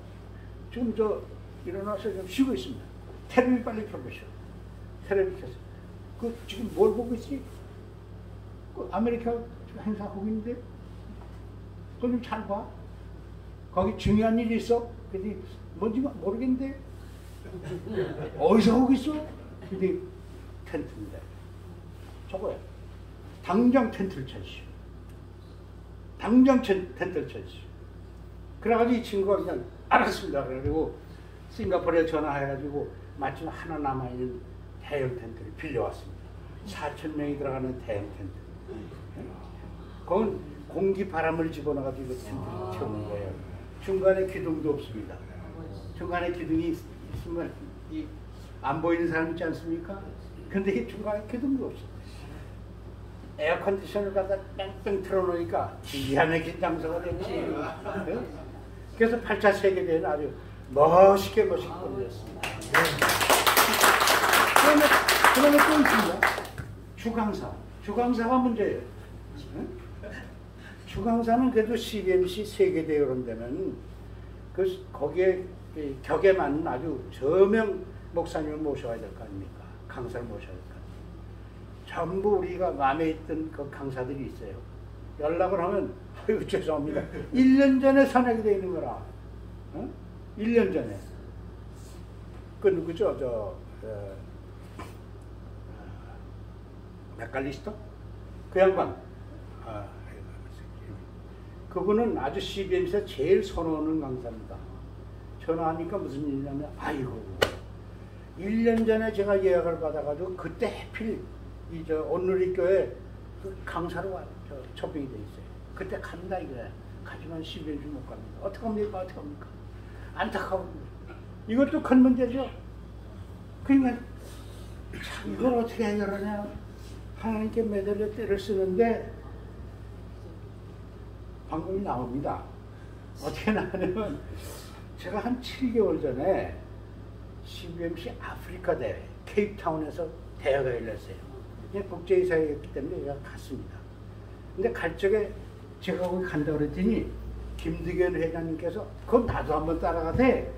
지금 일어나서 좀 쉬고 있습니다. 텔레비 빨리 켜보시오. 텔레비 켰어요. 그 지금 뭘 보고 있지? 그 아메리카 행사하고 있는데 그걸 좀 잘 봐. 거기 중요한 일이 있어? 그랬더니 뭔지 모르겠는데 어디서 하고 있어? 그랬더니 텐트입니다. 저거야. 당장 텐트를 쳐주시오. 당장 텐트를 쳐주시오. 그래가지고 이 친구가 그냥 알았습니다. 그래가지고 싱가포르에 전화해가지고 마침 하나 남아있는 대형 텐트를 빌려왔습니다. 4,000명이 들어가는 대형 텐트. 그건 공기 바람을 집어넣어가지고 텐트를 채우는 거예요. 중간에 기둥도 없습니다. 중간에 기둥이 있으면 안 보이는 사람 있지 않습니까? 근데 이 중간에 기둥도 없어요. 에어컨디션을 갖다 뺑뺑 틀어놓으니까 기하게 장소가 됐지. 그래서 8차 세계대회는 아주 멋있게 끝냈습니다. 그다음에 또 있습니다. 주강사. 주강사가 문제예요. 주강사는 그래도 CBMC 세계대회로 되면 거기에 격에 맞는 아주 저명 목사님을 모셔야 될 거 아닙니까? 강사를 모셔야 될 거 아닙니까? 전부 우리가 마음에 있던 그 강사들이 있어요. 연락을 하면 아유 죄송합니다. 1년 전에 선약이 되어 있는 거라. 1년 전에. 그 누구죠? 맥갈리스터? 그 양반. 그분은 아주 CBM에서 제일 선호하는 강사입니다. 전화하니까 무슨 일이냐면 아이고 1년 전에 제가 예약을 받아가지고 그때 해필 온누리교회 그 강사로 접빙이 돼 있어요. 그때 간다 이거야. 가지만 CBMC 못 갑니다. 어떡합니까? 어떡합니까? 안타까웁니다. 이것도 큰 문제죠. 그러니까 참 이걸 어떻게 해결하냐. 하나님께 매달려 때를 쓰는데 방법이 나옵니다. 어떻게 나오냐면 제가 한 7개월 전에 CBMC 아프리카 대회 케이프타운에서 대회가 열렸어요. 국제이사회였기 때문에 제가 갔습니다. 근데 갈 적에 제가 거기 간다고 그랬더니 김득현 회장님께서 그건 나도 한번 따라가대.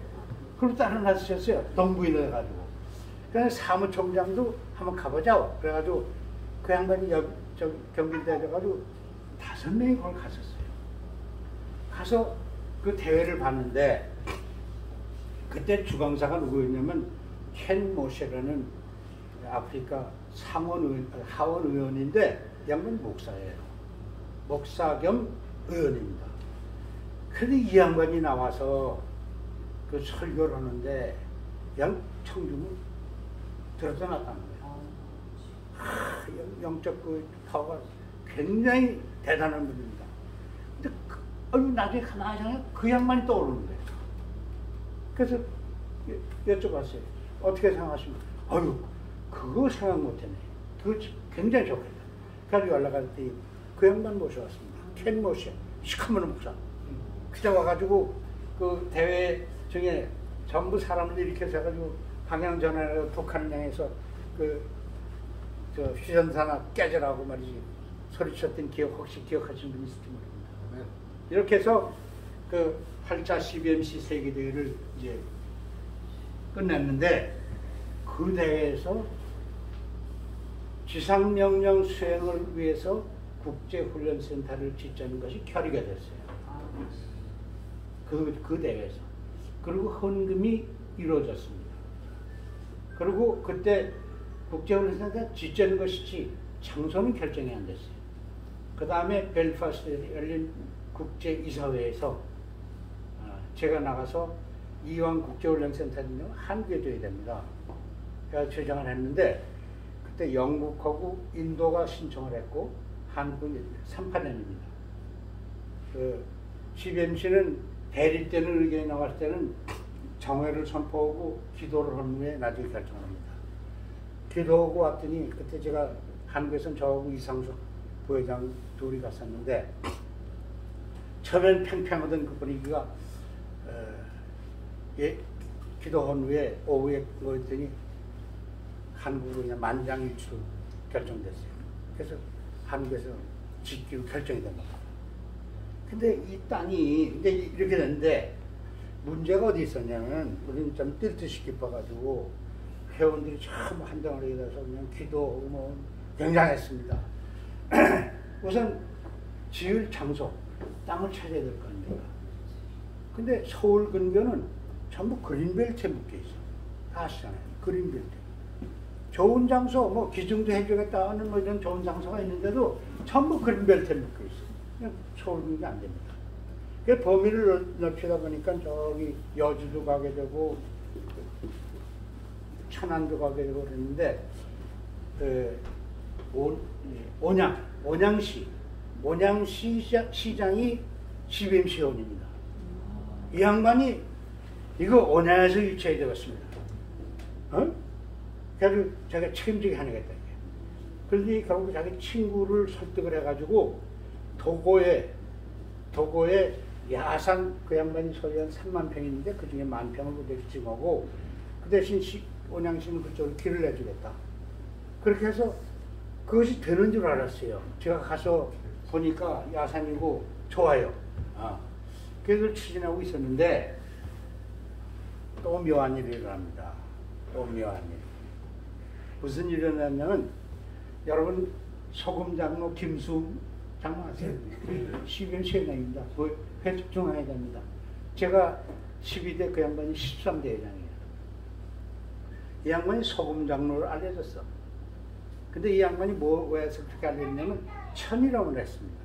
그럼 따라 나서셨어요. 동부인을 해가지고. 그래서 사무총장도 한번 가보자. 그래가지고 그 양반이 경기대 돼가지고 5명이 그걸 갔었어요. 가서 그 대회를 봤는데 그때 주강사가 누구였냐면 켄 모셰라는 아프리카 하원 의원인데 양반 목사예요. 목사 겸 의원입니다. 그런데 이 양반이 나와서 그 설교를 하는데 양 청중을 들어서 나타난 거예요. 영적 그 파워가 굉장히 대단한 분입니다. 근데 나중에 가만히 생각하면 그 양반이 떠오르는 거예요. 그래서 여쭤봤어요. 어떻게 생각하십니까? 그거 생각 못했네. 그거 굉장히 좋겠다. 그래서 연락할 때 그 양반 모셔왔습니다. 켄 모셔. 시커먼 목사. 그때 와가지고 그 대회 중에 전부 사람들이 이렇게 해가지고 방향 전환을 북한을 향해서 저 휴전사나 깨져라고 말이지 소리쳤던 기억 혹시 기억하시는 분 있을지 모릅니다. 이렇게 해서 그 8차 CBMC 세계대회를 이제 끝냈는데 그 대회에서 지상명령 수행을 위해서 국제훈련센터를 짓자는 것이 결의가 됐어요. 그 대회에서. 그리고 헌금이 이루어졌습니다. 그리고 그때 국제훈련센터 짓자는 것이지 장소는 결정이 안 됐어요. 그 다음에 벨파스트에 열린 국제이사회에서 제가 나가서 이왕 국제훈련센터는요 한국에 둬야 됩니다. 제가 주장을 했는데 그때 영국하고 인도가 신청을 했고 한국은 3파전입니다. 그 CBMC는 대립 때는 의견이 나왔을 때는 정회를 선포하고 기도를 한 후에 나중에 결정합니다. 기도하고 왔더니 그때 제가 한국에서는 저하고 이상숙 부회장 둘이 갔었는데 처음엔 팽팽하던 그 분위기가 기도한 후에 오후에 모였더니 한국으로 그냥 만장일치로 결정됐어요. 그래서 한국에서 짓기로 결정이 된 겁니다. 근데 이 땅이 이제 이렇게 됐는데 문제가 어디 있었냐면 우리는 좀 뜰 듯이 깊어가지고 회원들이 전부 한덩어리에 가서 그냥 기도하고 뭐 굉장했습니다. 우선 지을 장소, 땅을 찾아야 될 거 아닙니까? 근데 서울 근교는 전부 그린벨트에 묶여있어. 다 아시잖아요. 그린벨트. 좋은 장소, 뭐 기증도 해주겠다는 뭐 이런 좋은 장소가 있는데도 전부 그린벨트에 묶여있어. 그냥 서울 근교 안 됩니다. 그 범위를 넓히다 보니까 저기 여주도 가게 되고 천안도 가게 되고 그랬는데 온양시 시장이 CBMC 회원입니다. 이 양반이 이거 온양에서 유치해야 되겠습니다. 그래서 제가 책임지게 하겠다. 그런데 결국 자기 친구를 설득을 해가지고 도고에 야산 그 양반이 소유한 3만 평인데 그 중에 10,000평을 그대로 지정하고 그 대신 온양시는 그쪽으로 길을 내주겠다. 그렇게 해서 그것이 되는 줄 알았어요. 제가 가서 보니까 야산이고 좋아요. 그래서 추진하고 있었는데 또 묘한 일이 일어납니다. 또 묘한 일. 무슨 일이 일어났냐면 여러분 소금장로 김수 장로 아세요? 12년 회장입니다. 회중앙회 됩니다. 제가 12대 그 양반이 13대 회장이에요. 이 양반이 소금장로를 알려줬어. 근데 이 양반이 왜 그렇게 알려줬냐면 천이라고 했습니다.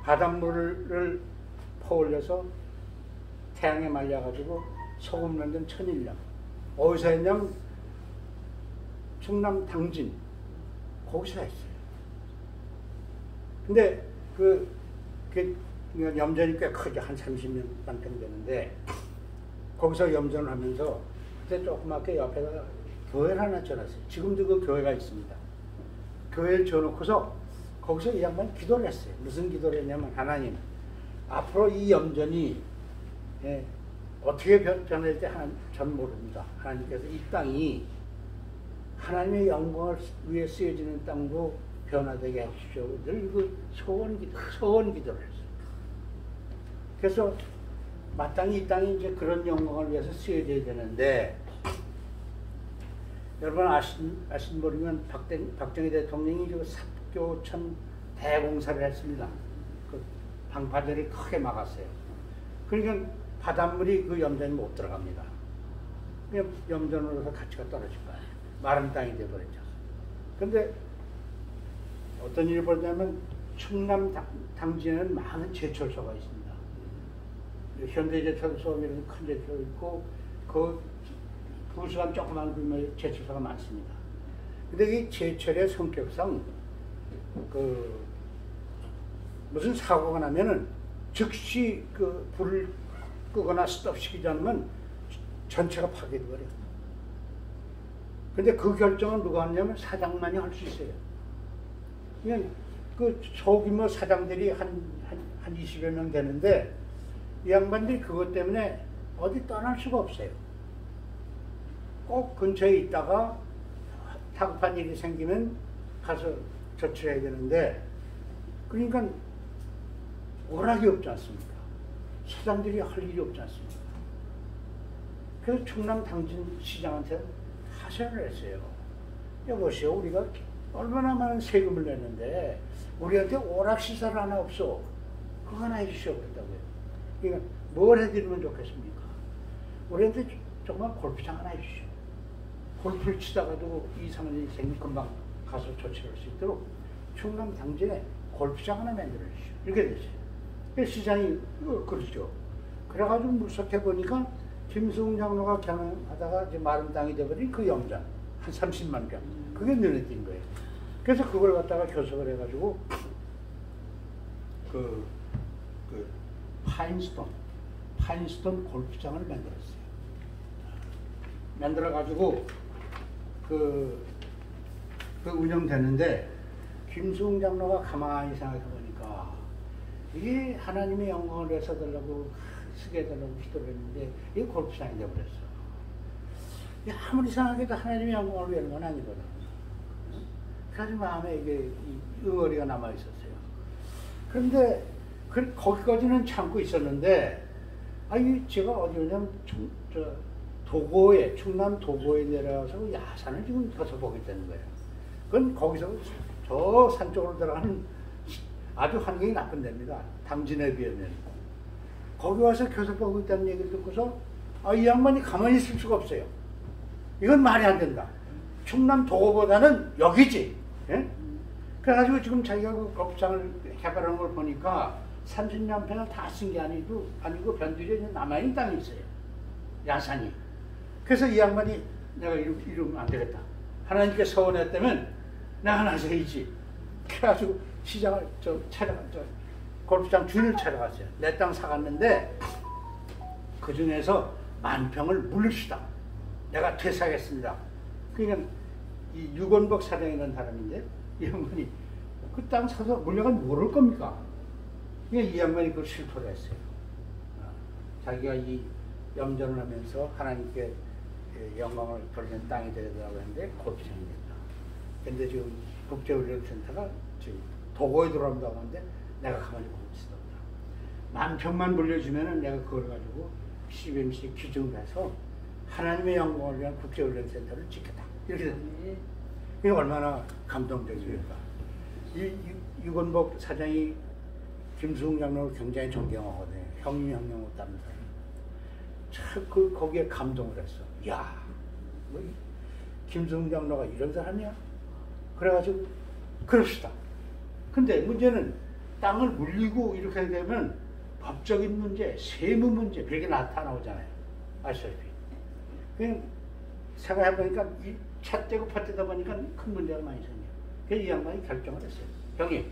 바닷물을 퍼올려서 태양에 말려가지고 소금 만든 천일량. 어디서 했냐면 충남 당진 거기서 했어요. 근데 그 염전이 꽤 크죠. 한 30년 반평 되는데 거기서 염전을 하면서 그때 조그맣게 옆에다가 교회를 하나 지어놨어요. 지금도 그 교회가 있습니다. 교회를 지어놓고서 거기서 이 양반이 기도를 했어요. 무슨 기도를 했냐면 하나님 앞으로 이 염전이 어떻게 변할지 전 모릅니다. 하나님께서 이 땅이 하나님의 영광을 위해 쓰여지는 땅으로 변화되게 하십시오. 늘 그 소원 기도를 했어요. 그래서 마땅히 이 땅이 이제 그런 영광을 위해서 쓰여져야 되는데 여러분 아신 모르면 박정희 대통령이 그 삽교천 대공사를 했습니다. 그 방파제를 크게 막았어요. 그러니까 바닷물이 그 염전에 못 들어갑니다. 그냥 염전으로서 가치가 떨어질 거예요. 마른 땅이 되어버렸죠. 그런데 어떤 일이 벌어졌냐면 충남 당진에는 많은 제철소가 있습니다. 현대제철소 이런 큰 제철소 있고 그 부수한 조그만 규모의 제철소가 많습니다. 근데 이 제철의 성격상 그 무슨 사고가 나면은 즉시 그 불을 끄거나 스톱시키지 않으면 전체가 파괴돼 버려요. 근데 그 결정은 누가 하냐면 사장만이 할 수 있어요. 그냥 그 소규모 사장들이 한 20여 명 되는데 이 양반들이 그것 때문에 어디 떠날 수가 없어요. 꼭 근처에 있다가 다급한 일이 생기면 가서 조치해야 되는데, 그러니까 오락이 없지 않습니까? 사장들이 할 일이 없지 않습니까? 그래서 충남 당진시장한테 하소연을 했어요. 여보세요, 우리가 얼마나 많은 세금을 내는데 우리한테 오락시설 하나 없어. 그거 하나 해주시오겠다고요. 그러니까 뭘 해드리면 좋겠습니까? 우리한테 정말 골프장 하나 해주시오. 골프를 치다가도 이상한 일이 생기면 금방 가서 조치할 수 있도록 충남 당진에 골프장 하나 만들어 주시오. 이렇게 됐어요. 그래서 시장이 그러죠. 그래가지고 물석해 보니까 김수웅 장로가 경영하다가 이제 마른 땅이 돼버린 그 영장 한 30만 평, 그게 눈에 띈 거예요. 그래서 그걸 갖다가 교섭을 해가지고 그 파인스톤 골프장을 만들었어요. 만들어가지고 그 운영되는데, 김수웅 장로가 가만히 생각해 보니까 이게 하나님의 영광을 위해서 달라고 쓰게 해달라고 기도를 했는데 이게 골프장이 되어버렸어. 아무리 생각해도 하나님의 영광을 위한 건 아니거든. 그래서 마음에 이게 응어리가 남아있었어요. 그런데 거기까지는 참고 있었는데, 제가 어디냐면 도고에, 충남 도고에 내려와서 야산을 지금 가서 보겠다는 거예요. 그건 거기서 저 산 쪽으로 들어가는 아주 환경이 나쁜 데입니다. 당진에 비하면. 거기 와서 교섭하고 있다는 얘기를 듣고서 이 양반이 가만히 있을 수가 없어요. 이건 말이 안 된다. 충남 도고보다는 여기지. 예? 그래가지고 지금 자기가 그 골프장을 개발하는 걸 보니까 30년 평을 다 쓴 게 아니고 변두리에 남아있는 땅이 있어요. 야산이. 그래서 이 양반이 내가 이러면 안 되겠다. 하나님께 서원했다면 내가 하나 해야지. 그래가지고 시장을 골프장 주인을 찾아갔어요. 내 땅 사갔는데 그 중에서 10,000평을 물립시다. 내가 퇴사하겠습니다. 그러니까 이 유건복 사장이라는 사람인데, 이 양반이 그 땅 사서 물려가면 모를 겁니까? 이 양반이 그걸 실토를 했어요. 자기가 이 염전을 하면서 하나님께 영광을 돌리는 땅이 되더라고 했는데 골프장이 됐다. 근데 지금 국제훈련센터가 지금 도고에 들어온다고 하는데 내가 가만히 보고 있었다. 10,000평만 물려주면은 내가 그걸 가지고 CBMC 기증을 해서 하나님의 영광을 위한 국제훈련센터를 짓겠다. 이렇게 됐다. 이게 얼마나 감동적입니까? 이 유건복 사장이 김수웅 장로를 굉장히 존경하거든요. 형님 못 닮은 사람. 참 거기에 감동을 했어. 야, 김수웅 장로가 이런 사람이야? 그래가지고 그럽시다. 근데 문제는 땅을 물리고 이렇게 되면 법적인 문제, 세무 문제, 별게 나타나오잖아요. 아시다시피. 그냥 생각해보니까 이 찻대고 팥대다 보니까 큰 문제가 많이 생겨요. 그래서 이 양반이 결정을 했어요. 형님,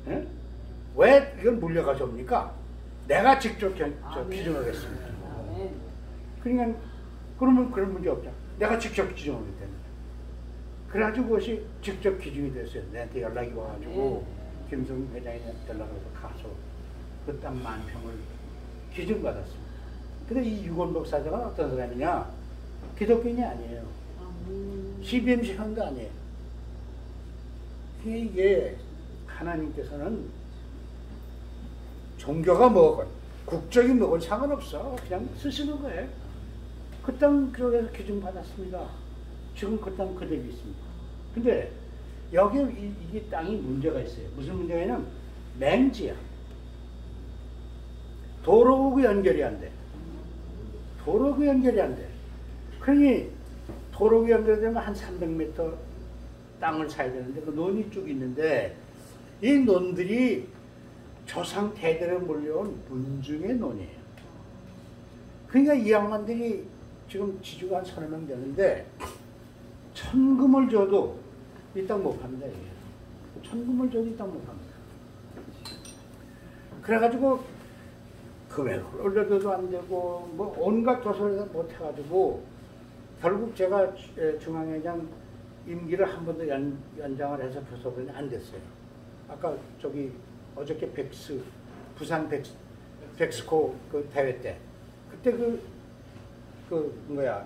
예? 왜 이걸 물려가져옵니까? 내가 직접 기증을 했습니다. 그러니까 그러면 그런 문제 없죠. 내가 직접 기증을 했다는. 그래가지고 그것이 직접 기증이 됐어요. 내한테 연락이 와가지고 김승 회장이 연락을 해서 가서 그 땅 10,000평을 기증받았습니다. 근데 이 유건복 사장은 어떤 사람이냐? 기독교인이 아니에요. CBMC 현도 아니에요. 이게 하나님께서는 종교가 뭐건 국적이 뭐건 상관없어. 그냥 쓰시는 거예요. 그 땅 그쪽에서 기증받았습니다. 지금 그 땅 그대로 있습니다. 근데 여기에 이 땅이 문제가 있어요. 무슨 문제냐면 맹지야. 도로구 연결이 안 돼. 도로구 연결이 안 돼. 그러니 도로구 연결되면 한 300m 땅을 사야 되는데 그 논이 쭉 있는데 이 논들이 조상 대대로 몰려온 문중의 논이에요. 그러니까 이 양반들이 지금 지주가 한 30명 되는데 천금을 줘도 이 땅 못 팝니다. 천금을 줘도 이 땅 못 팝니다. 그래가지고 금액을 올려줘도 안 되고 뭐 온갖 조사를 못 해가지고 결국 제가 중앙회장 임기를 한 번 더 연장을 해서 교섭은 안 됐어요. 아까 저기 어저께 부산 백스코 그 대회 때 그때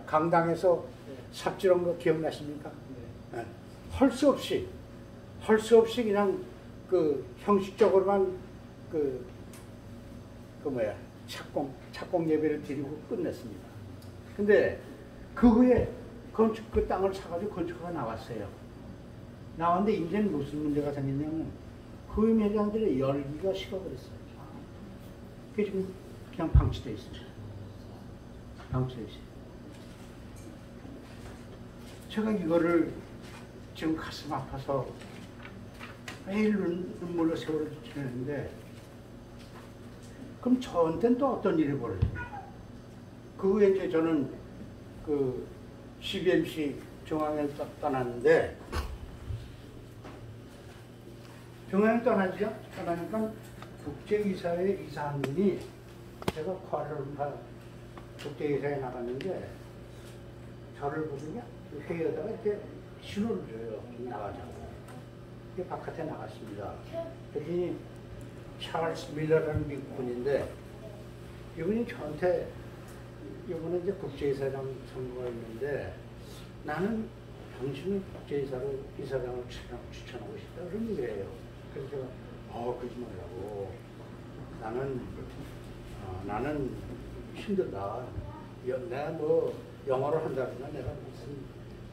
강당에서 삽질한 거 기억나십니까? 네. 할 수 없이 그냥 그 형식적으로만 착공 예배를 드리고 끝냈습니다. 근데 그 후에 그 땅을 사가지고 건축가가 나왔어요. 나왔는데 이제는 무슨 문제가 생겼냐면 그 매장들의 열기가 식어버렸어요. 그게 지금 그냥 방치되어 있습니다. 방치되어 있어요. 제가 이거를 지금 가슴 아파서 매일 눈물로 세월을 지내는데 그럼 저한테는 또 어떤 일이 벌어집니까? 그 후에 이제 저는 그 CBMC 중앙에 떠났는데 중앙에 떠나니까 국제이사회 이사 한 분이 제가 쿠알라룸푸르 국제이사에 나갔는데 저를 부르냐 회의하다가 이렇게 신호를 줘요. 나가자고. 바깥에 나갔습니다. 그랬더니 찰스 밀러라는 미국 분인데 이분이 저한테 이번에 이제 국제이사장 선거가 있는데 나는 당신을 국제이사로 이사장을 추천하고 싶다 그런 얘기예요. 그래서 제가 그러지 말라고 나는 힘들다. 내가 뭐 영어를 한다거나 내가 무슨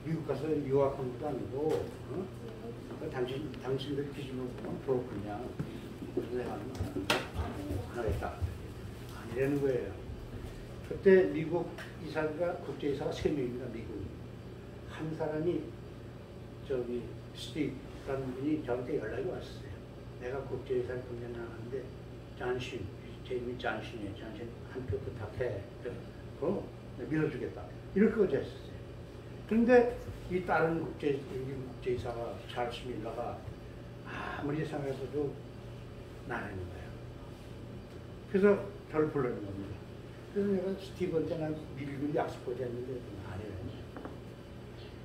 미국 가서 유학한 것도 아니고 당신들 기준으로 보면 그렇군요. 그래서 내가 안 하겠다. 아니라는 거예요. 그때 미국 이사가 국제이사가 3명입니다. 미국. 한 사람이 저기 스티브라는 분이 저한테 연락이 왔어요. 내가 국제이사를 굉장히 나가는데 잔신, 제 이름이 잔신이에요. 잔신 한표 부탁해. 그럼 밀어주겠다. 이렇게 어제했었어요. 그런데 이 다른 국제이사가 찰스 밀러가 아무리 생각해서도 나라는 거예요. 그래서 저를 불러낸 겁니다. 그래서 내가 스티브한테 난 미국을 약속하지 했는데 안 해요.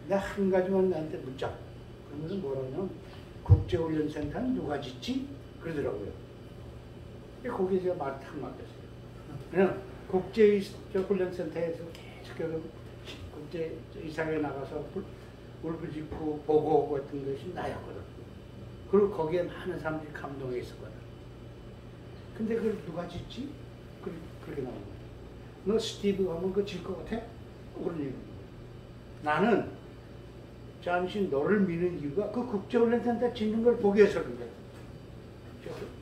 내가 한 가지만 나한테 묻자. 그러면서 뭐라냐면 국제훈련센터는 누가 짓지? 그러더라고요. 거기에 제가 말을 탁 맡겼어요. 그냥 국제훈련센터에서 계속 국제이사회에 나가서 울부짖고 보고 같은 것이 나였거든. 그리고 거기에 많은 사람들이 감동해 있었거든. 근데 그걸 누가 짓지? 그렇게 나온 거야. 너 스티브 하면 그거 질 것 같아? 그런 얘기. 나는 잠시 너를 미는 이유가 그 국제훈련센터 짓는 걸 보기 위해서 그런 거야.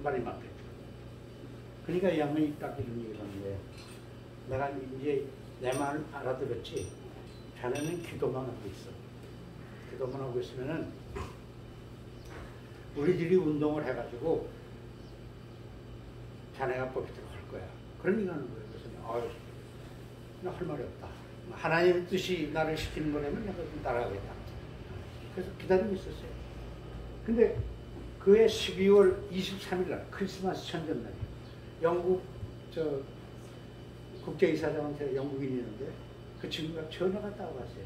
말이 맞겠죠. 그러니까 이 양반이 딱 이런 얘기를 하는데 내가 이제 내 말 알아들었지? 자네는 기도만 하고 있어. 기도만 하고 있으면은 우리들이 운동을 해가지고 자네가 뽑히도록 할 거야. 그런 얘기 하는 거예요. 그래서 나 할 말이 없다. 하나님의 뜻이 나를 시키는 거라면 내가 좀 따라가겠다. 그래서 기다리고 있었어요. 근데 그해 12월 23일 날 크리스마스 전전날이에요. 영국 국제이사장한테 영국인이 있는데 그 친구가 전화가 딱 왔어요.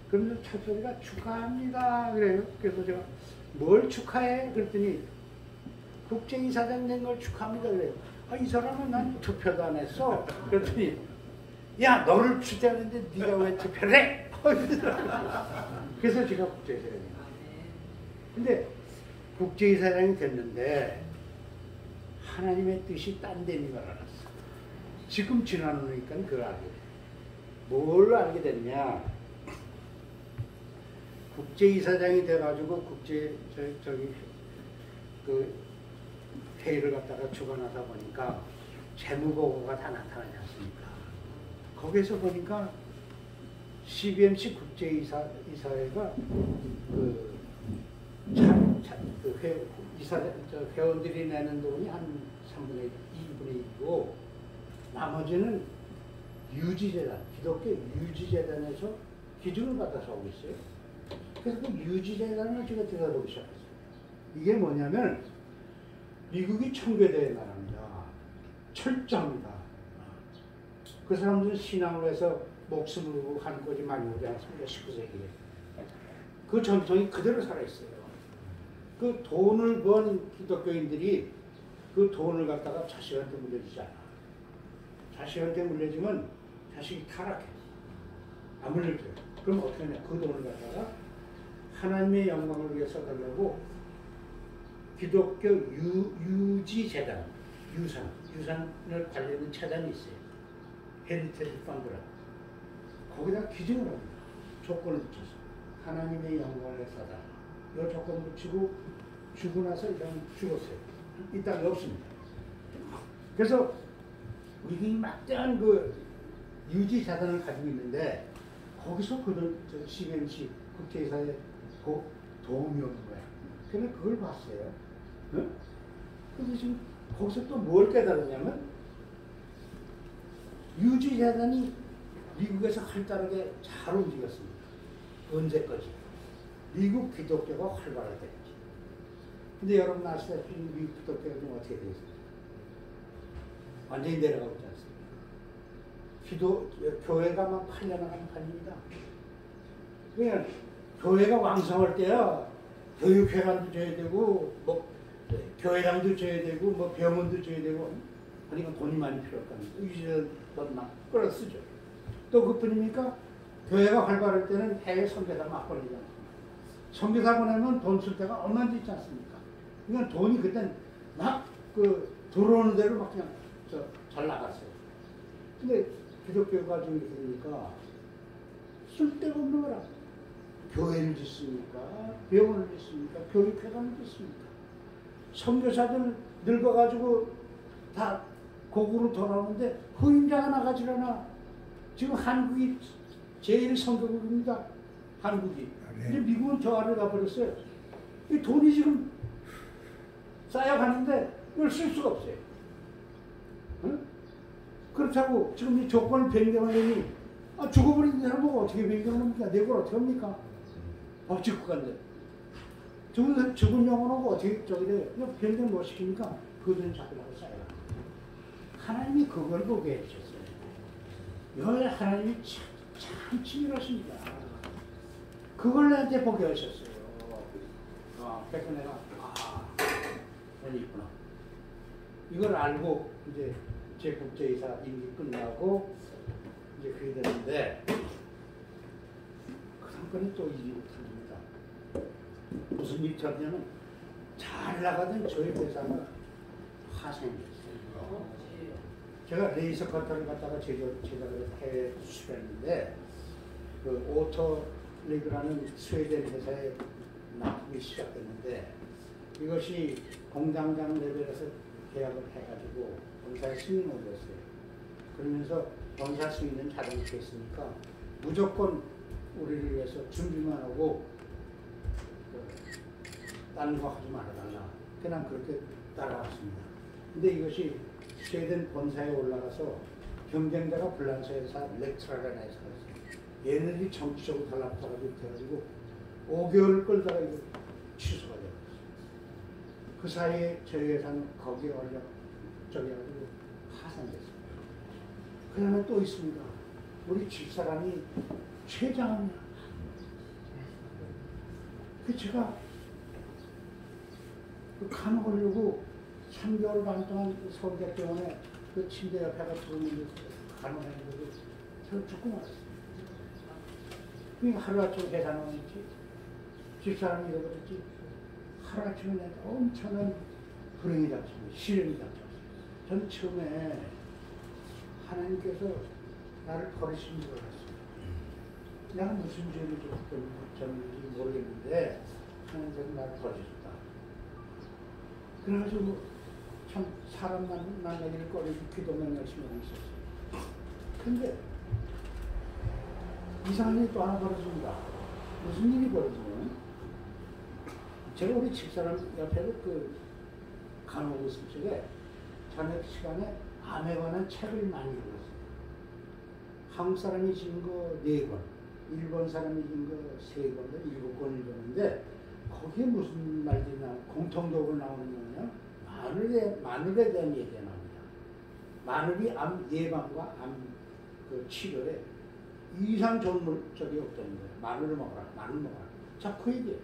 그러면서 첫 소리가 축하합니다 그래요. 그래서 제가 뭘 축하해? 그랬더니 국제이사장 된 걸 축하합니다 그래요. 이 사람은 난 투표도 안 했어. 그랬더니 야 너를 추천했는데 네가 왜 투표를 해? 그래서 제가 국제이사장이 됐어요. 근데 국제이사장이 됐는데 하나님의 뜻이 딴 데인 걸 알았어. 지금 지나노니까 그걸 알게 돼. 뭘 알게 됐냐? 국제이사장이 돼가지고 그 회의를 갖다가 주관하다 보니까 재무보고가 다 나타나지 않습니까? 거기서 보니까 CBMC 국제이사회가 회원들이 내는 돈이 한 3분의 2분의 1이고 나머지는 유지재단, 기독교 유지재단에서 기준을 받아서 하고 있어요. 그래서 그 유지재단을 제가 들여다보기 시작했어요. 이게 뭐냐면 미국이 청교도의 나라입니다. 철저합니다. 그 사람들은 신앙으로 해서 목숨을 걸고 한 곳이 많이 오지 않습니까? 19세기에. 그 전통이 그대로 살아있어요. 그 돈을 번 기독교인들이 그 돈을 갖다가 자식한테 물려주지 않아. 자식한테 물려주면 자식이 타락해. 안 물려줘요. 그럼 어떻게 하냐? 그 돈을 갖다가 하나님의 영광을 위해 써달라고 기독교 유지재단, 유산을 관리하는 재단이 있어요. 헤리테지 펀드라고. 거기다 기증을 합니다. 조건을 붙여서. 하나님의 영광을 위해 써달라. 이 조건 붙이고 주고 나서 이런 죽었어요. 이 땅이 없습니다. 그래서 우리 막대한 그 유지 자산을 가지고 있는데 거기서 그들 CBMC 국제사에 도움이 오는 거야. 그래서 그걸 봤어요. 응? 그래서 지금 거기서 또 뭘 깨달았냐면 유지 자산이 미국에서 활달하게 잘 움직였습니다. 언제까지? 미국 기독교가 활발할 때까지. 근데 여러분 아시다시피 미국 기독교가 좀 어떻게 되어 있습니까? 완전히 내려가고 있지 않습니까? 교회가만 팔려나가는 판입니다. 그러니까 교회가 왕성할 때야 교육회관도 줘야 되고 뭐 교회당도 줘야 되고 뭐 병원도 줘야 되고 그러니까 돈이 많이 필요할 겁니다. 이제 돈만 끌어 쓰죠. 또 그뿐입니까? 교회가 활발할 때는 해외 선교사 막 보내잖아요. 선교사 보내면 돈 쓸 데가 얼마나 있지 않습니까? 그러니까 돈이 그땐 막 그 들어오는 대로 막 그냥 잘 나갔어요. 근데 기독교가 좀 이렇게 되니까 쓸데가 없는 거라. 교회를 짓습니까? 병원을 짓습니까? 교육회관을 짓습니까? 선교사들 늙어가지고 다 고국으로 돌아오는데 후임자가 나가질 않아. 지금 한국이 제일 선교국입니다. 한국이. 근데 미국은 저 아래 가버렸어요. 이 돈이 지금 쌓여가는데 이걸 쓸 수가 없어요. 응? 그렇다고 지금 이 조건을 변경하려니 죽어버린 사람 보고 어떻게 변경을 합니까? 내걸 어떻게 합니까? 법칙국가인데 죽은 영혼하고 어떻게 저기 돼? 변경 못 시키니까 그들은 잡으려고 쌓여가. 하나님이 그걸 보게 해주셨어요. 이걸 하나님이 참 친밀하십니다. 그걸 나한테 보게 하셨어요. 그래서 내가 여기 있구나. 이걸 알고 이제 제 국제이사 임기 끝나고 이제 그게 됐는데 그 사건이 또 일이 터집니다. 무슨 일이 터지냐면 잘 나가던 저희 회사가 화생이 됐어요. 제가 레이서 커터를 갖다가 제작을 해 수출했는데 그 오토리그라는 스웨덴 회사에 납품이 시작됐는데 이것이 공장장 레벨에서 계약을 해가지고 본사에 승인을 올렸어요. 그러면서 본사 승인은 자동차 있으니까 무조건 우리를 위해서 준비만 하고 다른 거 하지 말아달라. 그냥 그렇게 따라왔습니다. 근데 이것이 스웨덴 본사에 올라가서 경쟁자가 불란서 회사 렉트라라는 회사가 있어요. 얘네들이 정치적으로 달라붙어가지고 돼가지고 5개월을 끌다가 이거 취소가 돼요. 그 사이에 저희 회사는 거기에 올려 저기 가지고 파산됐습니다. 그 다음에 또 있습니다. 우리 집사람이 최장합니다. 그 제가 그 간호하려고 3개월 반 동안 서울대병원에 그 침대 옆에 가지고 있는 간호하려고 저 죽고 말았어요. 그러니까 하루아침에 계산하면 있지. 집사람이 잃어버렸지. 하루아침에 내가 엄청난 불행이 닥쳤어요. 시련이 닥쳤어요. 전 처음에 하나님께서 나를 버리신 줄 알았어요. 내가 무슨 죄를 졌는지 모르겠는데 하나님께서 나를 버리셨다. 그래가지고 참 사람 만나기를 꺼리고 기도만 열심히 하고 있었어요. 근데 이상한 일이 또 하나 벌어집니다. 무슨 일이 벌어지면 제가 우리 집사람 옆에도 그 간호고 있을 적에 저녁 시간에 암에 관한 책을 많이 읽었어요. 한국 사람이 지은 거 4권, 일본 사람이 지은 거 3권, 7권을 읽었는데 거기에 무슨 말들이 공통적으로 나오는 거냐? 마늘에 대한 얘기가 나옵니다. 마늘이 암 예방과 암 그 치료에 이상 좋은 적이 없다는 거예요. 마늘을 먹어라, 마늘 먹어라. 자, 그 얘기예요.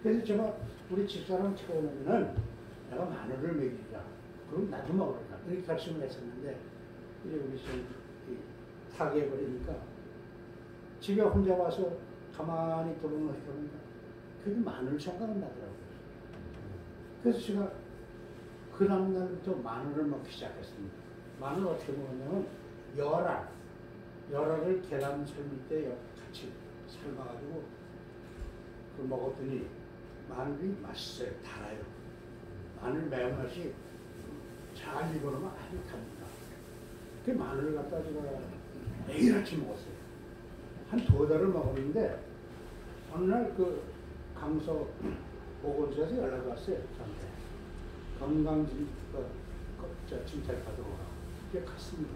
그래서 제가 우리 집사람 채우면은 내가 마늘을 먹이자. 그럼 나도 먹으라. 이렇게 결심을 했었는데 여기서 타개해버리니까 집에 혼자 와서 가만히 돌아놓으니까 그게 마늘 생각이 나더라고요. 그래서 제가 그 다음날부터 마늘을 먹기 시작했습니다. 마늘 어떻게 먹었냐면 열알을 계란 삶을 때 같이 삶아가지고 그걸 먹었더니 마늘이 맛있어요. 달아요. 마늘 매운맛이 잘 익어놓으면 아주 답니다. 그 마늘을 갖다 제가 매일 아침 먹었어요. 한 2달을 먹었는데 어느 날 그 강서 보건소에서 연락이 왔어요. 저한테 건강진 진찰 받으러 가. 그게 갔습니다.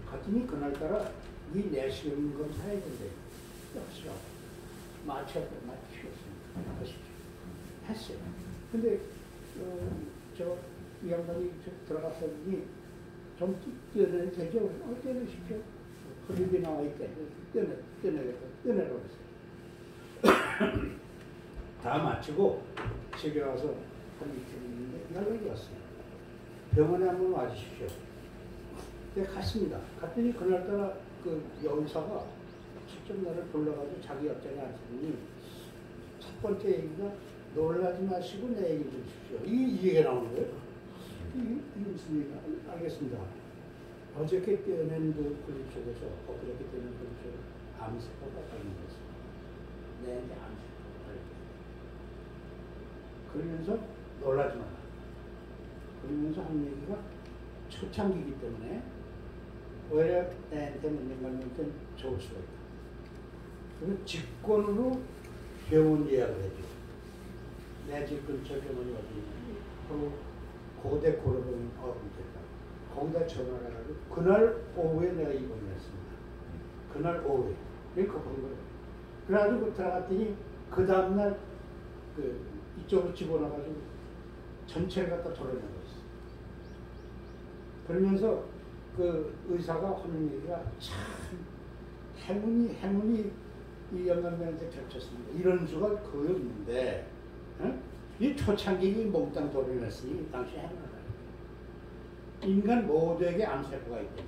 갔더니 그날따라 이 내시경 검사 해야 된대. 역시요. 마취했습니다. 하십시오. 했어요. 근데 이 양반이 들어갔더니 좀 떼내도 되죠? 떼내십시오. 흡입이 나와 있대. 떼내라고 했어요. 다 마치고 집에 와서 한 이틀 있는데 연락이 왔어요. 병원에 한번 와주십시오. 네, 갔습니다. 갔더니 그날따라 그 여의사가 직접 나를 불러가지고 자기 옆자리에 앉으더니 첫 번째 얘기가 놀라지 마시고 내 얘기 좀 주십시오. 이 얘기가 나오는 거예요. 이게 무슨 얘기가? 알겠습니다. 어저께 떼어낸 그 근육 속에서 엊그저께 떼어낸 근육 속에 암세포가 발견됐습니다. 내 암세포가 발견됐습니다. 그러면서 놀라지 마라. 그러면서 한 얘기가 초창기이기 때문에 오히려 내한테 몇년간한테 좋을 수가 있다. 그리고 직권으로 병원 예약을 해줘. 내 집 근처 병원이 어디 있는지, 그리고 고대 고려병원 어딘가 거기다 전화를 해가지고 그날 오후에 내가 입원을 했습니다. 그날 오후에. 그러니까 그런 거예요. 그래가지고 들어갔더니 그 다음날 이쪽으로 집어넣어가지고 전체를 갖다 덜어내고 있어. 그러면서 그 의사가 하는 얘기가 참 행운이 이 영감님한테 겹쳤습니다. 이런 수가 거의 없는데, 이 초창기에 몽땅 돌려냈으니 당시 행운하다. 인간 모두에게 암세포가 있다.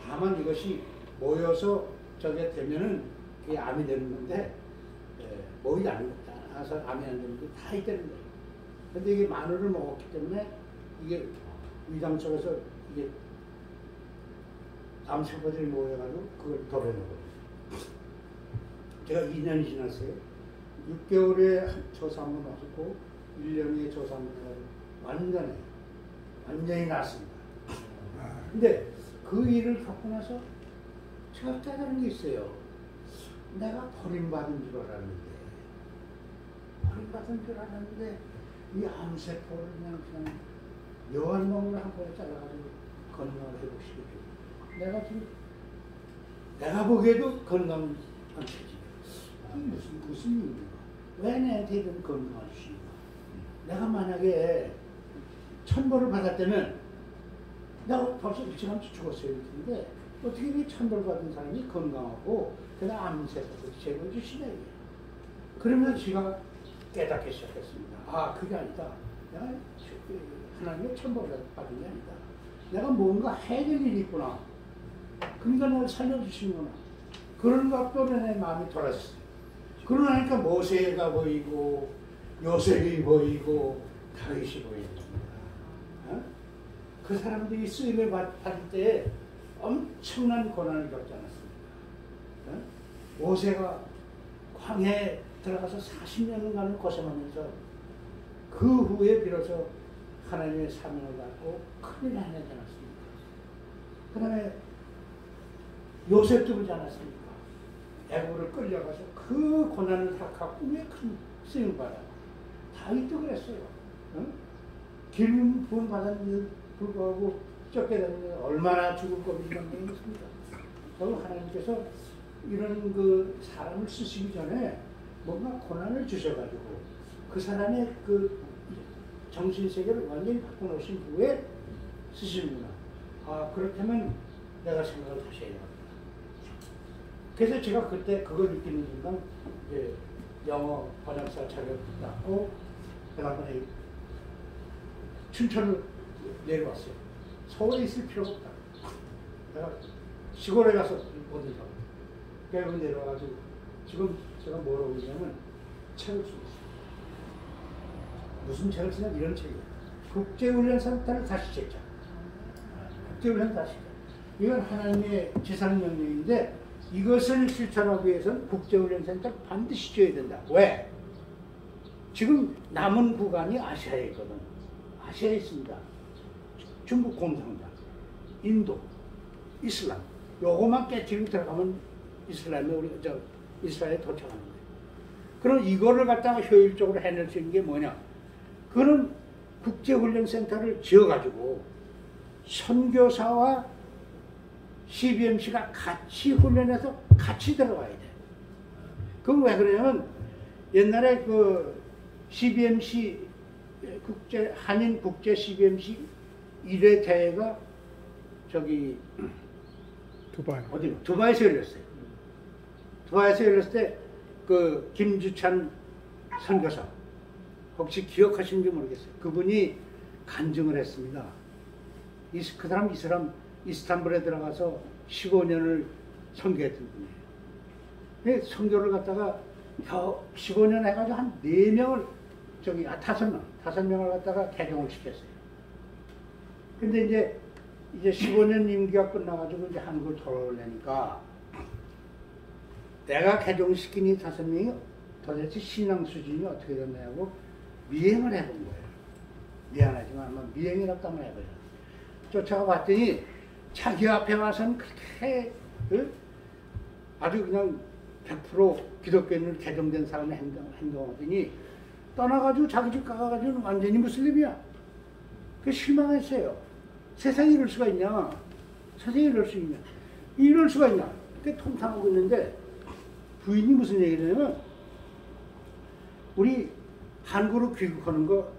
다만 이것이 모여서 저게 되면은 그게 암이 되는 건데, 모이지 않아서 암이 안 되는 게 다 있다는 거예요. 근데 이게 마늘을 먹었기 때문에 이게 위장 속에서 이게 암세포들이 모여가지고 그걸 덜어내고. 제가 2년이 지났어요. 6개월에 조사 한번 왔었고 1년에 조사 한번 해가지고 완전히 났습니다. 근데 그 일을 겪고 나서 제가 깨달은 게 있어요. 내가 버림받은 줄 알았는데 이 암세포를 그냥 묘한 놈을 한 번에 잘라가지고 건강을 회복시켜주고 내가 보기에도 건강한 체질. 무슨 일인가? 왜 내한테 이런 건강을 주시는가? 내가 만약에 천벌을 받았다면 내가 벌써 일찌감치 죽었어야 했는데 어떻게 이 천벌 받은 사람이 건강하고 그다음 암세포를 제거해 주시냐 이게. 그러면서 제가 깨닫기 시작했습니다. 아 그게 아니다. 내가 하나님의 천벌을 받은 게 아니다. 내가 뭔가 해야 될 일이 있구나. 그러니까 나를 살려주시는구나. 그런 것도 내 마음이 돌았어요. 그러고 나니까 모세가 보이고 요셉이 보이고 다윗이 보이는 겁니다. 그 사람들이 쓰임을 받을 때 엄청난 고난을 겪지 않았습니까? 모세가 광야에 들어가서 40년간을 고생하면서 그 후에 비로소 하나님의 사명을 받고 큰일 해내지 않았습니까? 그 다음에 요셉도 그러지 않았습니까? 애국으로 끌려가서 그 고난을 다 갖고 왜 큰 쓰임을 받아? 다윗도 그랬어요. 기름 부음 받았는데 불구하고 쫓겨다니면 얼마나 죽을 겁니까? 그리고 하나님께서 이런 그 사람을 쓰시기 전에 뭔가 고난을 주셔가지고 그 사람의 그 정신세계를 완전히 바꿔놓으신 후에 쓰시는구나. 아, 그렇다면 내가 생각을 다시 해야 합니다. 그래서 제가 그때 그걸 느끼는 순간 이제 영어 번역사 자격을 땄고 그다음에 춘천을 내려왔어요. 서울에 있을 필요가 없다. 내가 시골에 가서 어디 가. 그래서 내려와가지고 지금 제가 뭐라고 그러냐면 책을 쓰고 있어요. 무슨 책을 쓰냐 이런 책이에요. 국제훈련센터를 다시 짓자. 국제훈련 다시 짓자. 이건 하나님의 지상명령인데 이것을 실천하기 위해서는 국제훈련센터를 반드시 지어야 된다. 왜? 지금 남은 구간이 아시아에 있거든. 아시아에 있습니다. 중국 공산당, 인도, 이슬람. 요거만 깨뜨리고 들어가면 이스라엘에 도착하는 거예요. 그럼 이거를 갖다가 효율적으로 해낼 수 있는 게 뭐냐? 그런 국제훈련센터를 지어가지고 선교사와 CBMC가 같이 훈련해서 같이 들어가야 돼. 그건 왜 그러냐면 옛날에 그 CBMC 한인 국제 CBMC 1회 대회가 저기 두바이에서 열렸어요. 두바이에서 열렸을 때 그 김주찬 선교사 혹시 기억하시는지 모르겠어요. 그분이 간증을 했습니다. 이 사람 이스탄불에 들어가서 15년을 선교했던 분이에요. 선교를 갖다가 15년 해가지고 한 4명을 5명을 갖다가 개종을 시켰어요. 근데 이제 15년 임기가 끝나가지고 이제 한국을 돌아오려니까 내가 개종시킨 이 5명이 도대체 신앙 수준이 어떻게 됐냐고 미행을 해본 거예요. 미안하지만 아마 미행이라고 하면 해봐요. 쫓아가 봤더니 자기 앞에 와서는 그렇게 아주 그냥 100% 기독교인으로 개종된 사람의 행동하더니 떠나가지고 자기 집 가가지고 완전히 무슬림이야. 그 실망했어요. 세상에 이럴 수가 있냐? 세상에 이럴 수 있냐? 이럴 수가 있냐? 그게 통탄하고 있는데 부인이 무슨 얘기를 하냐면 우리 한국으로 귀국하는 거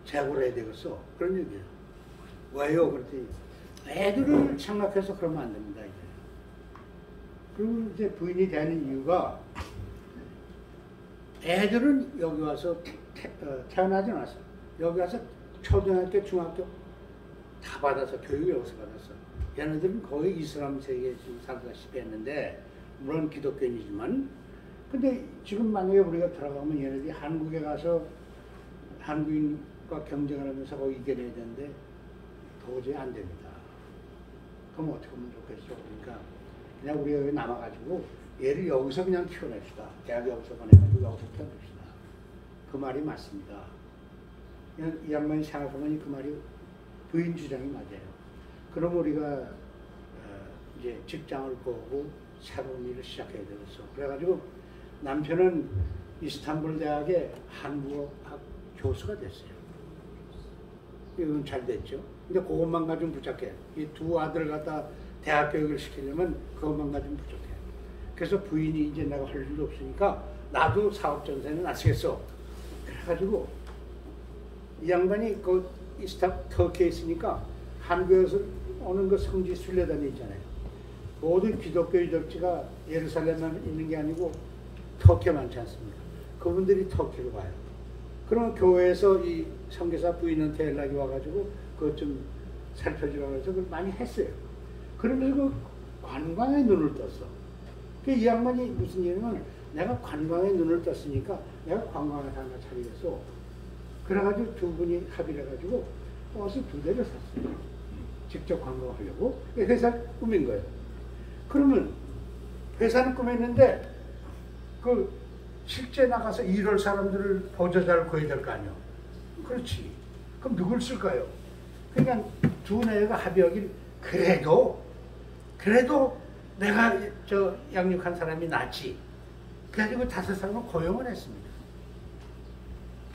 재고를 해야 되겠어. 그런 얘기예요. 왜요? 그랬더니 애들을 장납해서 그러면 안 됩니다. 이제. 그리고 이제 부인이 되는 이유가 애들은 여기 와서 태어나지 않았어. 여기 와서 초등학교, 중학교 다 받아서 교육을 여기서 받았어. 얘네들은 거의 이슬람 세계에 지금 살다시피 했는데 물론 기독교인이지만 근데 지금 만약에 우리가 들어가면 얘네들이 한국에 가서 한국인과 경쟁을 하면서 거기 이겨내야 되는데 도저히 안 됩니다. 그럼 어떻게 하면 좋겠어? 그러니까 그냥 우리가 여기 남아가지고 얘를 여기서 그냥 키워냅시다. 대학 여기서 보내가지고 여기서 키워냅시다. 그 말이 맞습니다. 이 양반이 생각하면 그 말이 부인 주장이 맞아요. 그럼 우리가 이제 직장을 보고 새로운 일을 시작해야 되겠어. 그래가지고 남편은 이스탄불 대학의 한국어학 교수가 됐어요. 이건 잘 됐죠. 근데 그것만 가지고 부족해. 이 두 아들을 갖다 대학 교육을 시키려면 그것만 가지고 부족해. 그래서 부인이 이제 내가 할 일도 없으니까 나도 사업 전세는 안 쓰겠어. 그래가지고 이 양반이 그 터키에 있으니까 한국에서 오는 그 성지 순례단이 있잖아요. 모든 기독교 유적지가 예루살렘만 있는 게 아니고 터키에 많지 않습니까? 그분들이 터키로 가요. 그러면 교회에서 이 선교사 부인한테 연락이 와가지고 그것 좀 살펴주라고 해서 그걸 많이 했어요. 그러면서 그 관광에 눈을 떴어. 이 양반이 무슨 얘기냐면 내가 관광에 눈을 떴으니까 내가 관광을 하나 차리겠어. 그래가지고 두 분이 합의를 해가지고 버스 2대를 샀어요. 직접 관광하려고. 회사를 꾸민 거예요. 그러면 회사는 꾸몄는데 그 실제 나가서 일할 사람들을 보조자를 구해야 될 거 아니에요. 그렇지. 그럼 누굴 쓸까요? 그러니까 두 내가 합의하길 그래도 내가 저 양육한 사람이 낫지. 그래가지고 5사람을 고용을 했습니다.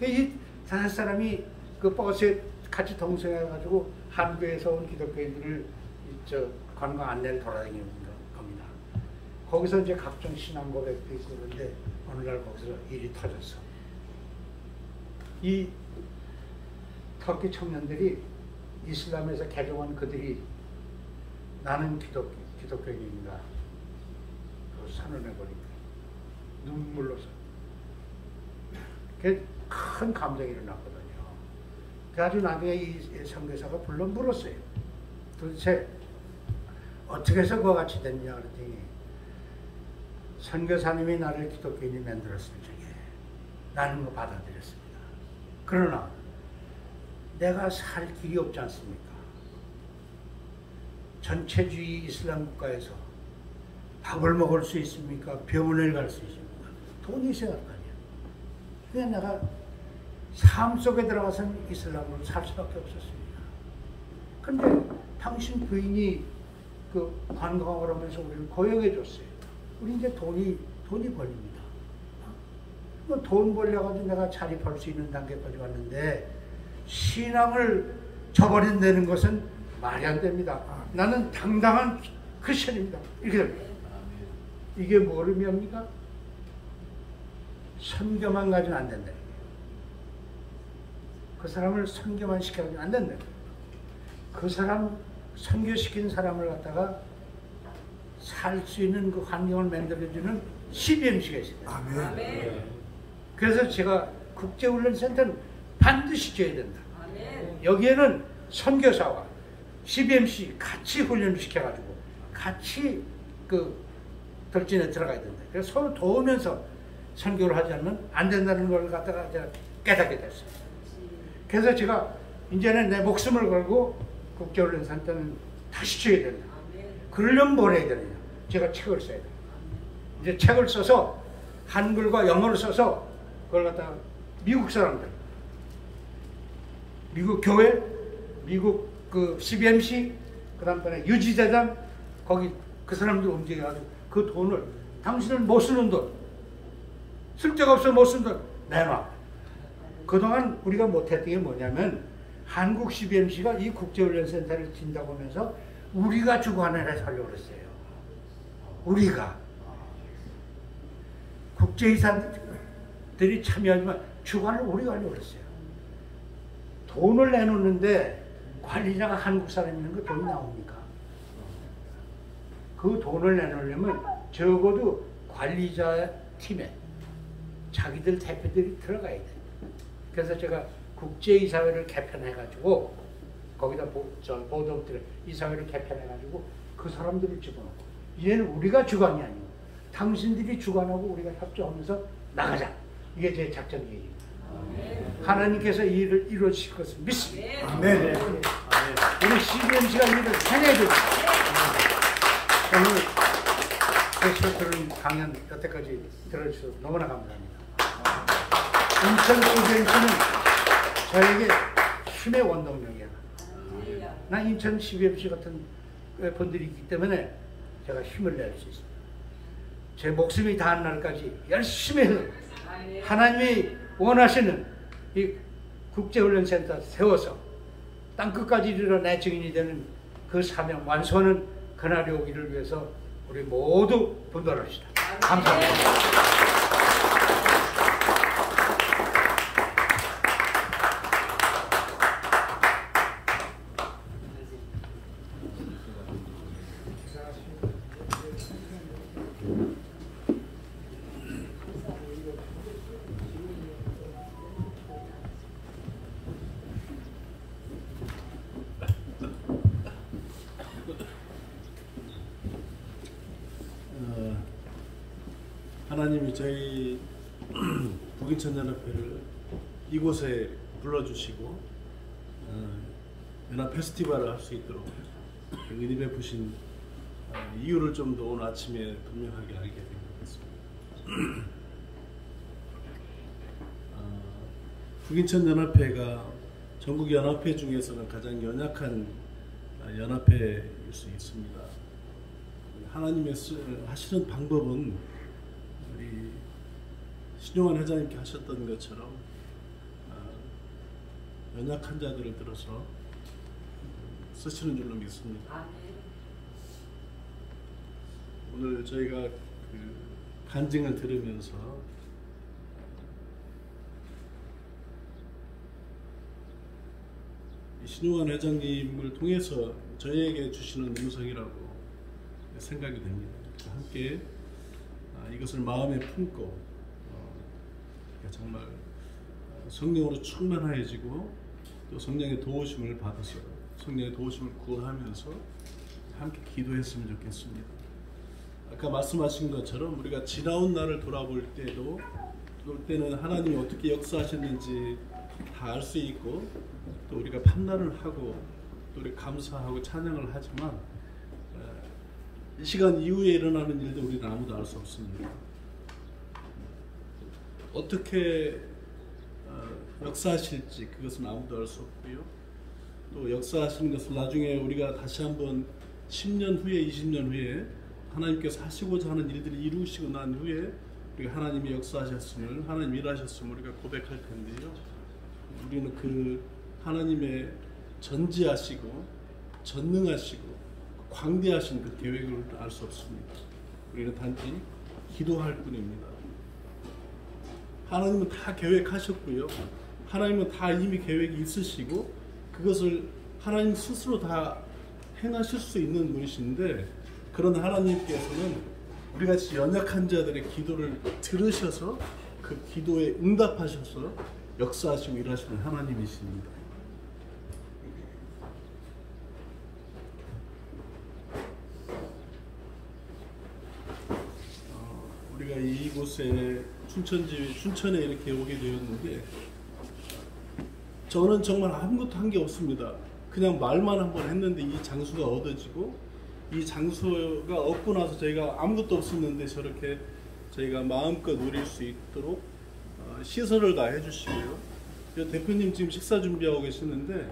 이 5사람이 그 버스에 같이 동승해가지고 한국에서 온 기독교인들을 저 관광 안내를 돌아다니는 겁니다. 거기서 이제 각종 신앙 고백도 있고 그런데 어느 날 거기서 일이 터졌어. 이 터키 청년들이 이슬람에서 개종한 그들이 나는 기독교인입니다. 그걸 선언해버립니다. 눈물로 큰 감정이 일어났거든요. 그래가지고 나중에 이 선교사가 불러 물었어요. 도대체 어떻게 해서 그와 같이 됐냐 그랬더니 선교사님이 나를 기독교인이 만들었을 적에 나는 그 받아들였습니다. 그러나 내가 살 길이 없지 않습니까? 전체주의 이슬람 국가에서 밥을 먹을 수 있습니까? 병원을 갈 수 있습니까? 돈이 있어야 할 거 아니야. 그냥 내가 삶 속에 들어가서는 이슬람으로 살 수밖에 없었습니다. 근데 당신 부인이 그 관광을 하면서 우리를 고용해 줬어요. 우리 이제 돈이 벌립니다. 돈 벌려가지고 내가 자립할 수 있는 단계까지 왔는데 신앙을 저버린다는 것은 말이 안 됩니다. 나는 당당한 크리스천입니다. 이렇게 됩니다. 이게 뭘 의미합니까? 선교만 가지고는 안 된다. 그 사람을 선교만 시켜가지고는 안 된다. 그 사람 선교시킨 사람을 갖다가 살 수 있는 그 환경을 만들어주는 CBMC가 있습니다. 아멘. 그래서 제가 국제훈련센터는 반드시 줘야 된다. 여기에는 선교사와 CBMC 같이 훈련을 시켜가지고 같이 그 덜진에 들어가야 된다. 그래서 서로 도우면서 선교를 하지 않으면 안 된다는 걸 갖다가 제가 깨닫게 됐어요. 그래서 제가 이제는 내 목숨을 걸고 국제훈련센터는 다시 줘야 된다. 그러려면 뭘 해야 되느냐? 제가 책을 써야 돼요. 이제 책을 써서 한글과 영어를 써서 그걸 갖다가 미국 사람들, 미국 교회, 미국 그 CBMC, 그 다음에 유지재단, 거기 그 사람들 움직여가지고 그 돈을 당신은 못 쓰는 돈, 쓸데가 없어 못 쓰는 돈 내놔. 그동안 우리가 못했던 게 뭐냐면 한국 CBMC가 이 국제훈련센터를 진다고 하면서 우리가 주관을 해서 하려고 그랬어요. 우리가. 국제이사들이 참여하지만 주관을 우리가 하려고 그랬어요. 돈을 내놓는데 관리자가 한국 사람이면 그 돈이 나옵니까? 그 돈을 내놓으려면 적어도 관리자 팀에 자기들 대표들이 들어가야 돼. 그래서 제가 국제이사회를 개편해가지고 거기다 보도들 이사회를 개편해가지고 그 사람들을 집어넣고 이제는 우리가 주관이 아니고 당신들이 주관하고 우리가 협조하면서 나가자. 이게 제 작전이에요. 하나님께서 이 일을 이루어주실 것을 믿습니다. 아멘. 우리 CBMC가 이 일을 해내야 됩니다. 오늘 제가 들은 강연 여태까지 들어주셔서 너무나 감사합니다. 인천 CBMC는 저에게 힘의 원동력이야. 나 인천 CBMC 같은 분들이 있기 때문에 제가 힘을 낼 수 있습니다. 제 목숨이 닿은 날까지 열심히 해서 하나님이 원하시는 이 국제훈련센터 세워서 땅끝까지 이르러 내 증인이 되는 그 사명 완수하는 그날이 오기를 위해서 우리 모두 분발합시다. 감사합니다. 하나님이 저희 북인천연합회를 이곳에 불러주시고 연합 페스티벌을 할 수 있도록 은혜 베푸신 이유를 좀 더 오늘 아침에 분명하게 알게 된 것 같습니다. 북인천연합회가 전국 연합회 중에서는 가장 연약한 연합회일 수 있습니다. 하나님의 하시는 방법은 우리 신용환 회장님께 하셨던 것처럼 연약한 자들을 들어서 쓰시는 줄로 믿습니다. 오늘 저희가 그 간증을 들으면서 신용환 회장님을 통해서 저희에게 주시는 음성이라고 생각이 됩니다. 함께 이것을 마음에 품고 정말 성령으로 충만해지고 또 성령의 도우심을 받아서 성령의 도우심을 구하면서 함께 기도했으면 좋겠습니다. 아까 말씀하신 것처럼 우리가 지나온 날을 돌아볼 때도 그럴 때는 하나님이 어떻게 역사하셨는지 다 알 수 있고 또 우리가 판단을 하고 또 우리 감사하고 찬양을 하지만 이 시간 이후에 일어나는 일도 우리는 아무도 알 수 없습니다. 어떻게 역사하실지 그것은 아무도 알 수 없고요. 또 역사하시는 것을 나중에 우리가 다시 한번 10년 후에 20년 후에 하나님께서 하시고자 하는 일들을 이루시고 난 후에 우리가 하나님이 역사하셨음을 하나님 일하셨음을 우리가 고백할 텐데요. 우리는 그 하나님의 전지하시고 전능하시고 광대하신 그 계획을 알 수 없습니다. 우리는 단지 기도할 뿐입니다. 하나님은 다 계획하셨고요. 하나님은 다 이미 계획이 있으시고 그것을 하나님 스스로 다 행하실 수 있는 분이신데 그런 하나님께서는 우리같이 연약한 자들의 기도를 들으셔서 그 기도에 응답하셔서 역사하시고 일하시는 하나님이십니다. 우리가 이곳에 춘천에 이렇게 오게 되었는데 저는 정말 아무것도 한 게 없습니다. 그냥 말만 한번 했는데 이 장소가 얻어지고 이 장소가 얻고 나서 저희가 아무것도 없었는데 저렇게 저희가 마음껏 누릴 수 있도록 시설을 다 해주시고요. 대표님 지금 식사 준비하고 계시는데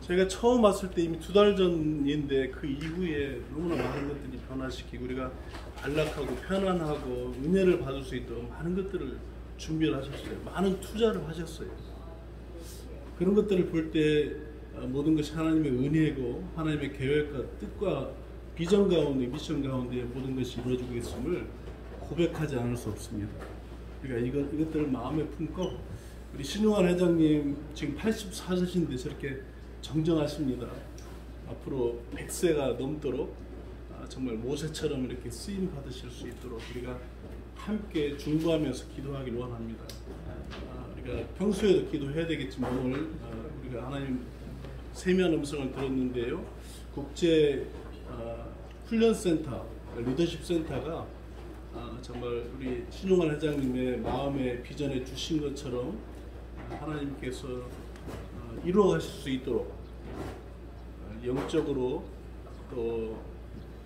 저희가 처음 왔을 때 이미 2달 전인데 그 이후에 너무나 많은 것들이 변화시키고 우리가 안락하고 편안하고 은혜를 받을 수 있도록 많은 것들을 준비를 하셨어요. 많은 투자를 하셨어요. 그런 것들을 볼 때 모든 것이 하나님의 은혜고 하나님의 계획과 뜻과 비전 가운데 미션 가운데 모든 것이 이루어지고 있음을 고백하지 않을 수 없습니다. 그러니까 이것들을 마음에 품고 우리 신용환 회장님 지금 84세신데 저렇게 정정하십니다. 앞으로 100세가 넘도록 정말 모세처럼 이렇게 쓰임 받으실 수 있도록 우리가 함께 중보하면서 기도하길 원합니다. 우리가 평소에도 기도해야 되겠지만 오늘 우리가 하나님 세미한 음성을 들었는데요. 국제 훈련센터, 리더십 센터가 정말 우리 신용환 회장님의 마음에 비전에 주신 것처럼 하나님께서 이루어 가실 수 있도록 영적으로 또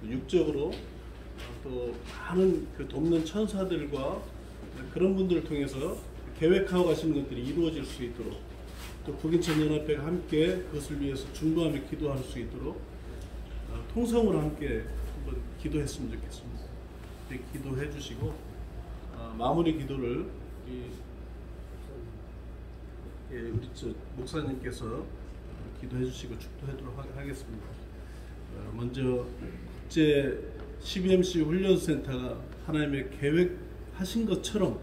육적으로 또 많은 그 돕는 천사들과 그런 분들을 통해서 계획하고 가시는 것들이 이루어질 수 있도록 또 북인천연합회가 함께 그것을 위해서 중보하며 기도할 수 있도록 통성으로 함께 한번 기도했으면 좋겠습니다. 기도해 주시고 마무리 기도를 우리 목사님께서 기도해 주시고 축도하도록 하겠습니다. 먼저 국제 CBMC 훈련센터가 하나님의 계획하신 것처럼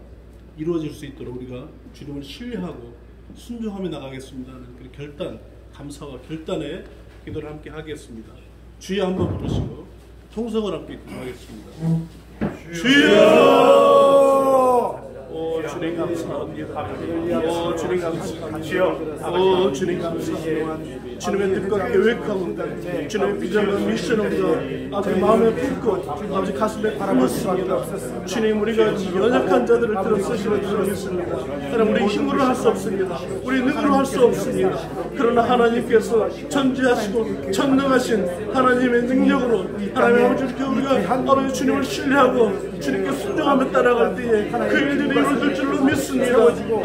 이루어질 수 있도록 우리가 주님을 신뢰하고 순종하며 나가겠습니다. 그 결단, 감사와 결단의 기도를 함께 하겠습니다. 주여 한번 부르시고 통성을 함께 기도하겠습니다. 주여! 주님 감사합니다. 주님 감사합니다. 주님 감사합니다. 주님의 뜻과 계획 가운데 주님의 비전과 미션을 아버지 마음에 품고 아버지 가슴에 품었습니다. 주님 우리가 연약한 자들을 들어 쓰시는 주님이십니다. 하나님 우리 힘으로 할 수 없습니다. 우리 능으로 할 수 없습니다. 그러나 하나님께서 전지하시고 전능하신 하나님의 능력으로 하나님 아버지 이렇게 우리가 아버지 주님을 신뢰하고 주님께 순종하며 따라갈 때에 그 일들이 이루어질 줄로 믿습니다.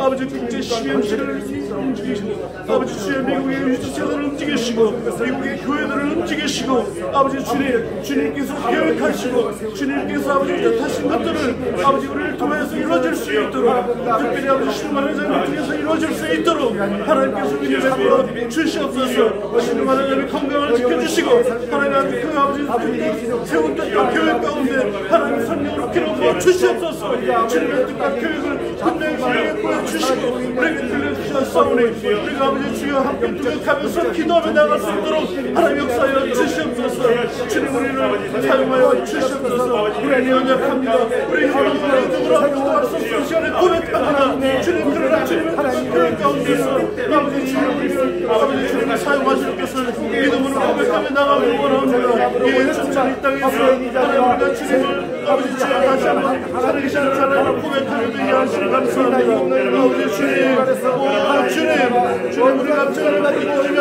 아버지 국제 CBMC를 움직이시고 아버지 주의 미국의 유지체들을 움직이시고 미국의 교회들을 움직이시고 아버지 주님께서 계획하시고 주님께서 아버지 뜻하신 것들을 아버지 우리를 통해서 이루어질 수 있도록 특별히 아버지 신용환 회장을 통해서 이루어질 수 있도록 하나님께서 은혜 베풀어 주시옵소서. 신용환 회장의 건강을 지켜주시고 하나님 그 아버지 세운 뜻과 계획 가운데 하나님 성령으로 기록하여 주시옵소서. 주님의 뜻과 계획을 분명히 보여주시고 우리에게 들려주셨습니다. 감사하오니 우리가 아버지 주여 함께 동역하면서 기도하며 나갈 수 있도록 하나님 역사하여 주시옵소서. 주님 우리를 사용하여 주시옵소서. 우리는 연약합니다. 우리 혈육으로 누구라 기도할 수 없는 시간에 고백합니다. 주님 그러나 주님은 그런 가운데서 아버지 주님 아버지 주님을 사용하실 것을 믿음으로 고백하며 나가길 원합니다. 이 춘천 이 땅에서 하나님 우리가 주님을 아버지 주여 다시 한번 살아계신 하나님을 고백하며 되게 하시는 감사합니다. 아버지 주님 우리 감사를 받으며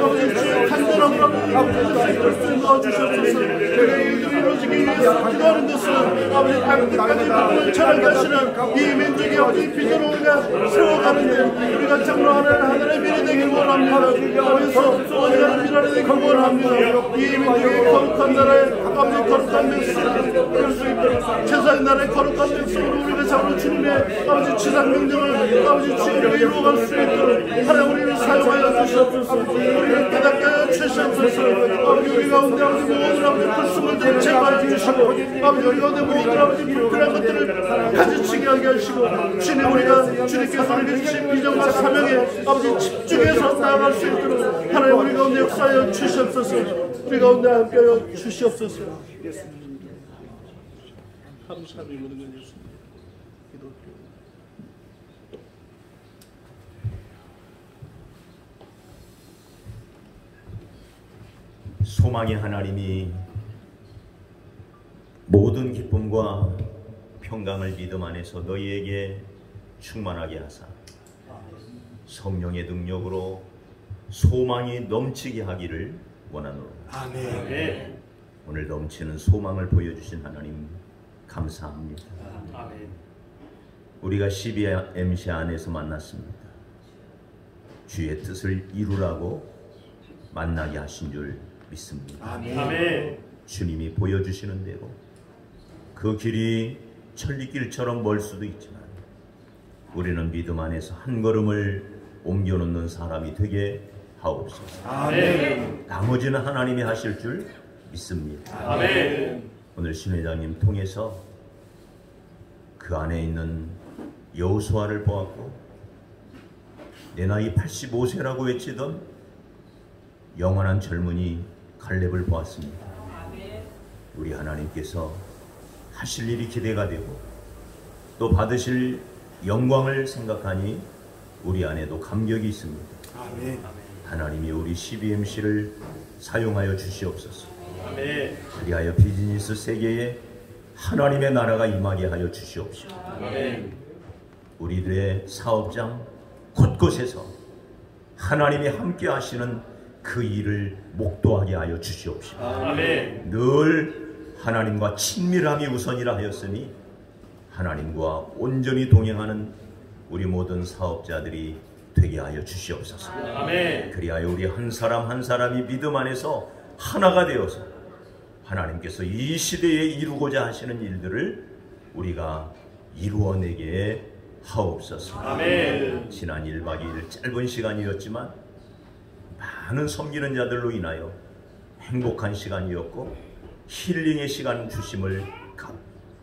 아버지 주여 간절함으로 아버지 도와주셔서 우리가 일들이 이루어지기 위해서 기도하는 것은 아버지 땅끝까지 부분을 찾아가시는 이 민족의 아버지 비전을 우리가 세워가는데 우리가 참으로 하나님의 미래 되길 원합니다. 그래서 어디가 미래 되길 원합니다. 이 민족의 거룩한 나라에 아버지 거룩한 백성을 그럴 수 있도록 제사의 나라의 거룩한 백성으로 우리가 참으로 주님의 아버지 지상 명령을 아버지 주님을 이루어갈 수 있도록 하나님 우리를 사용하여 주시옵소서. 우리를 깨닫게 하여 주시옵소서. 아버지 우리 가운데 아버지 모든 아버지 불순물들을 제거해 주시고 아버지 우리 가운데 모든 아버지 불편한 것들을 가지치게 하게 하시고 주님 우리가 주님께서 우리에게 주신 비전과 사명에 아버지 집중해서 나아갈 수 있도록 하나님 우리 가운데 역사하여 주시옵소서. 우리 가운데 함께하여 주시옵소서. 감사함이 모든 걸 예수님 기도드립니다. 소망의 하나님이 모든 기쁨과 평강을 믿음 안에서 너희에게 충만하게 하사 성령의 능력으로 소망이 넘치게 하기를 원하노라. 아멘. 오늘 넘치는 소망을 보여주신 하나님 감사합니다. 아멘. 우리가 12MC 안에서 만났습니다. 주의 뜻을 이루라고 만나게 하신 줄 믿습니다. 아멘. 주님이 보여주시는 대로 그 길이 천리길처럼 멀 수도 있지만 우리는 믿음 안에서 한 걸음을 옮겨놓는 사람이 되게 하옵소서. 아멘. 나머지는 하나님이 하실 줄 믿습니다. 아멘. 오늘 신회장님 통해서 그 안에 있는 여호수아를 보았고 내 나이 85세라고 외치던 영원한 젊은이 갈렙을 보았습니다. 우리 하나님께서 하실 일이 기대가 되고 또 받으실 영광을 생각하니 우리 안에도 감격이 있습니다. 아멘. 하나님이 우리 12MC를 사용하여 주시옵소서. 아멘. 그리하여 비즈니스 세계에 하나님의 나라가 임하게 하여 주시옵소서. 아멘. 우리들의 사업장 곳곳에서 하나님이 함께 하시는 그 일을 목도하게 하여 주시옵소서. 아멘. 늘 하나님과 친밀함이 우선이라 하였으니 하나님과 온전히 동행하는 우리 모든 사업자들이 되게 하여 주시옵소서. 아멘. 그리하여 우리 한 사람 한 사람이 믿음 안에서 하나가 되어서 하나님께서 이 시대에 이루고자 하시는 일들을 우리가 이루어내게 하옵소서. 아멘. 지난 1박 2일 짧은 시간이었지만 많은 섬기는 자들로 인하여 행복한 시간이었고 힐링의 시간 주심을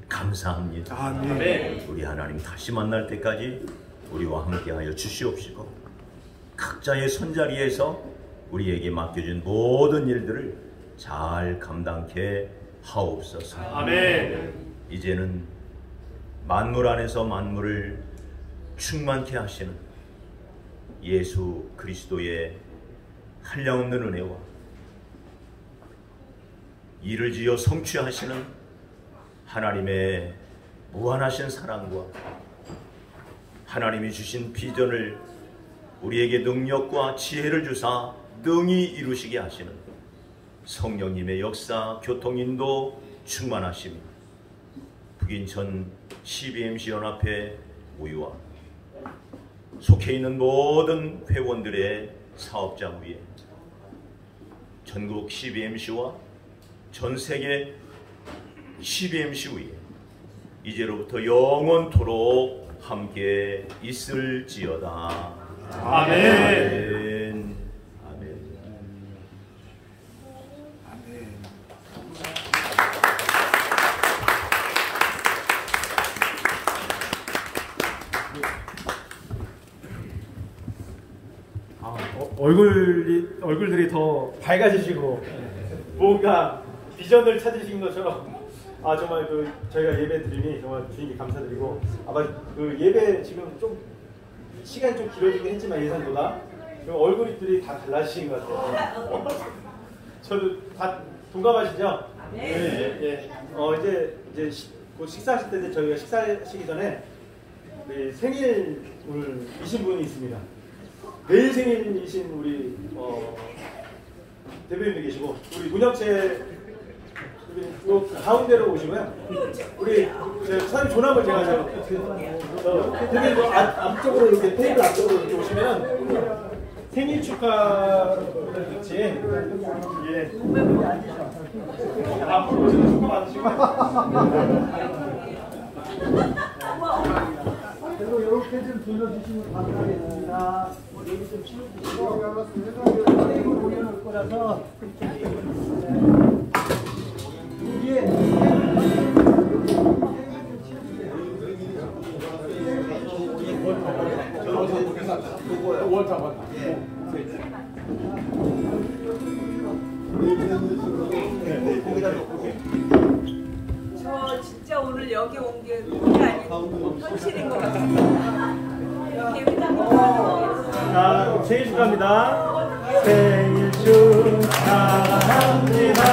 감사합니다. 아멘. 우리 하나님 다시 만날 때까지 우리와 함께하여 주시옵시고 각자의 손자리에서 우리에게 맡겨진 모든 일들을 잘 감당케 하옵소서. 아멘. 이제는 만물 안에서 만물을 충만케 하시는 예수 그리스도의 한량없는 은혜와 이를 지어 성취하시는 하나님의 무한하신 사랑과 하나님이 주신 비전을 우리에게 능력과 지혜를 주사 능히 이루시게 하시는 성령님의 역사, 교통인도 충만하시며 북인천 12MC 연합회 모유와 속해 있는 모든 회원들의 사업장 위에 전국 12MC와 전 세계 12MC 위에 이제로부터 영원토록 함께 있을지어다. 아멘. 아멘. 얼굴들이 더 밝아지시고 뭔가 비전을 찾으신 것처럼 정말 저희가 예배 드리니 정말 주님께 감사드리고 아마 예배 지금 좀 시간이 좀 길어지긴 했지만 예상보다 얼굴들이 다 달라지신 것 같아요. 저도 다 동감하시죠? 네. 이제 곧 식사하실 텐데 저희가 식사하시기 전에 생일이신 분이 있습니다. 내일 생일이신 우리 대표님도 계시고 우리 문혁채 요 가운데로 오시고요. 우리 사장님 전화번호 제가 대표님 앞쪽으로 이렇게 테이블 앞쪽으로 이렇게 오시면 생일 축하 같이 앞으로 오셔서 축하 받으시고 그리고 이렇게 좀 불러주시면 감사하겠습니다. 여기 좀 치워주시고 테이블 올려놓을 거라서 저 진짜 오늘 여기 온 게 꿈이 아니고 현실인 것 같습니다. 이렇게 회장님 생일 축하합니다. 생일 축하합니다.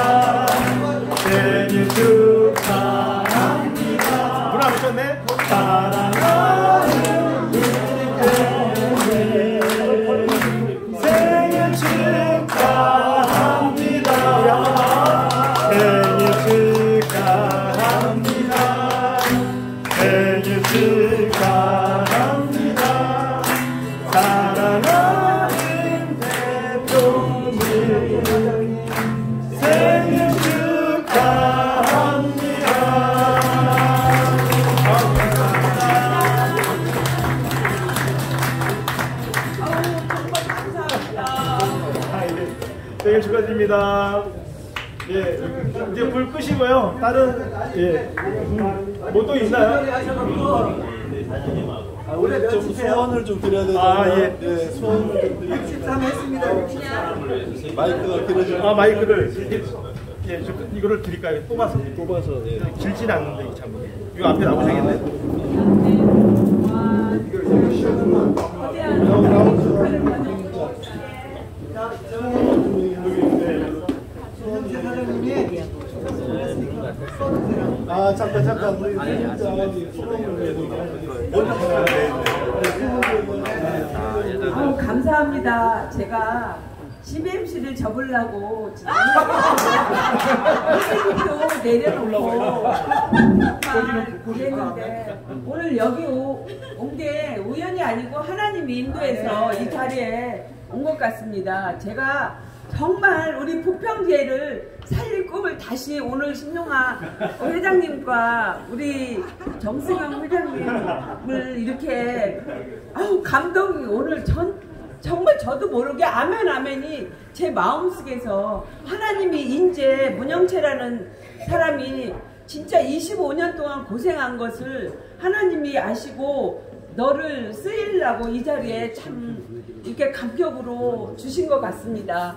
생일 축하합니다. 문 안 오셨네? 사랑하는 생일 축하합니다. 생일 축하합니다. 생일 축하합니다. 사랑하는 대표님 생일 축하합니다. 정말 감사합니다. 생일 축하드립니다. 예, 이제 불 끄시고요. 다른 뭐 또 있나요? 우리 좀 소원을 좀 드려야 되잖아요. 예. 소원을 좀 드리겠습니다. 63 했습니다. 마이크가 길어지면 마이크를 이거를 드릴까요? 뽑아서 뽑아서 길진 않는데 참 이거 앞에 나오셔야겠네. 잠깐 우리 감사합니다. 제가 CBMC를 접으려고 선생님도 내려놓고 그랬는데 오늘 여기 온 게 우연이 아니고 하나님이 인도해서 이 자리에 온 것 같습니다. 제가 정말 우리 부평제를 살릴 꿈을 다시 오늘 신용아 회장님과 우리 정승영 회장님을 이렇게 감동이 오늘 정말 저도 모르게 아멘이 제 마음속에서 하나님이 인제 문영채라는 사람이 진짜 25년 동안 고생한 것을 하나님이 아시고 너를 쓰이려고 이 자리에 참 이렇게 감격으로 주신 것 같습니다.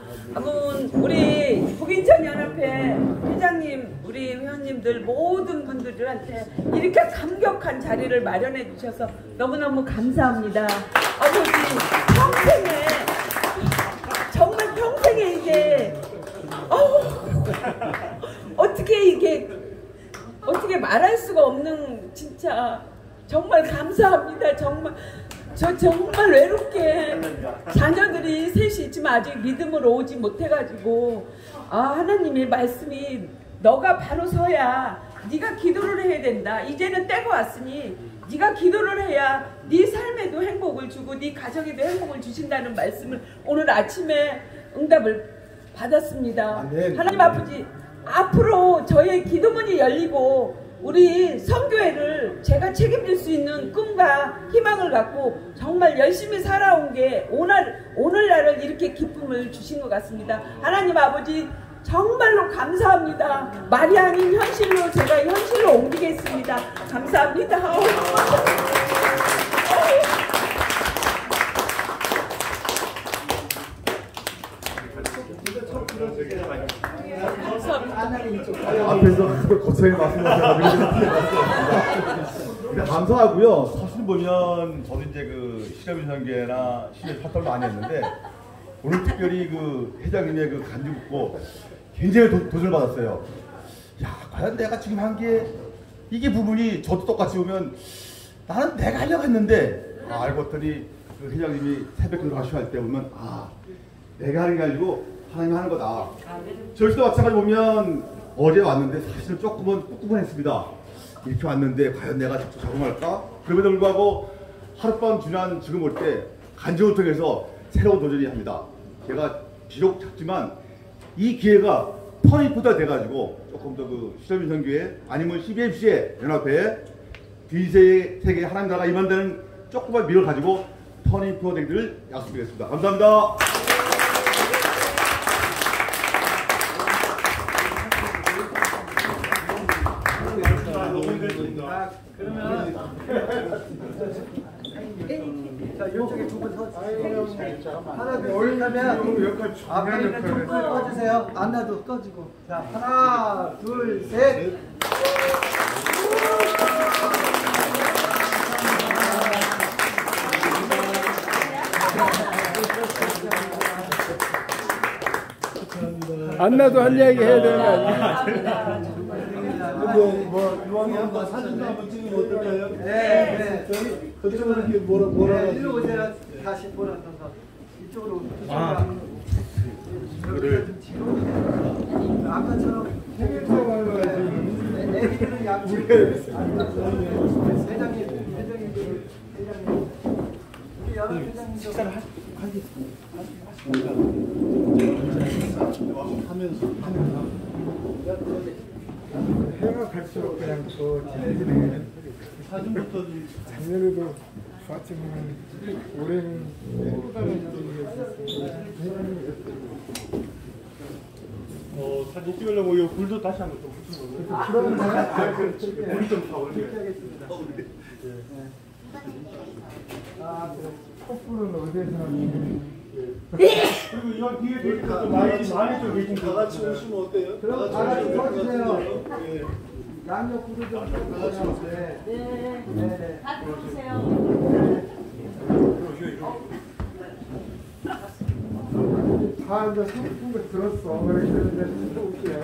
우리 북인천연합회 회장님, 우리 회원님들 모든 분들한테 이렇게 감격한 자리를 마련해 주셔서 너무너무 감사합니다. 아버지 평생에 정말 평생에 이게 어떻게 말할 수가 없는 진짜 정말 감사합니다. 정말 저 정말 외롭게 자녀들이 셋이 있지만 아직 믿음으로 오지 못해가지고 하나님의 말씀이 너가 바로 서야 네가 기도를 해야 된다. 이제는 때가 왔으니 네가 기도를 해야 네 삶에도 행복을 주고 네 가정에도 행복을 주신다는 말씀을 오늘 아침에 응답을 받았습니다. 하나님 아버지 앞으로 저의 기도문이 열리고 우리 선교회를 제가 책임질 수 있는 꿈과 희망을 갖고 정말 열심히 살아온 게 오늘날을 이렇게 기쁨을 주신 것 같습니다. 하나님 아버지 정말로 감사합니다. 말이 아닌 현실로 제가 현실로 옮기겠습니다. 감사합니다. 앞에서 거창하게 말씀하셔가지고 근데 감사하고요. 사실 보면 저도 이제 그 실업인상계나 실업 활동을 많이 했는데 오늘 특별히 그 회장님의 그 간주 듣고 굉장히 도전을 받았어요. 야, 과연 내가 지금 한 게 이게 부분이 저도 똑같이 보면 나는 내가 하려고 했는데 알고 봤더니 그 회장님이 새벽 기도 하시고 할 때 보면 내가 하는 게 아니고 하나님 하는 거다. 저희도 마찬가지 보면 어제 왔는데 사실은 조금은 꿉꿉했습니다. 이렇게 왔는데 과연 내가 적응할까? 그럼에도 불구하고 하룻밤 지난 지금 올 때 간증을 통해서 새로운 도전이 합니다. 제가 비록 작지만 이 기회가 터닝포인트가 돼가지고 조금 더 그 실업인성교회 아니면 CBMC의 연합회에 뒤세계 하나님 나라가 임한다는 조그만 미를 가지고 터닝포인트가 되기를 약속드리겠습니다. 감사합니다. 그러면 자 이쪽에 두 분 서주세요. 하나 둘 하면 앞에 있는 좀 꺼주세요. 안나도 꺼지고. 자 하나 둘 셋. 안나도 한 이야기 해야 되는 거 아니야? 근데 뭐 이왕에 한번 사진도 한번 찍으면 어떨까요? 네. 저희 그쪽으로 이렇게 뭐라 네, 일로 오세요. 다시 보라서 이쪽으로. 그래. 아까처럼 애기는 양치. 회장님. 우리 여러 회장님 식사를 해가 갈수록 그냥 더 진해지네. 사진부터 좀 작년에도 봤지만 올해는 또 다른 일이 있었어요. 사진 찍으려고 이 굴도 다시 한번 좀 붙이고 물이 좀 다 올려야겠습니다. 커플은 어디에서 나오는 그리고 이건 뒤에 데이터 좀 많이 좀 계신 다 같이 오시면 어때요? 그럼 다 같이 서주세요. 예. 양옆 구도 좀 서주세요. 네. 다 들어오세요. 다 이제 상품 거 들었어. 그래서 이제 올게요.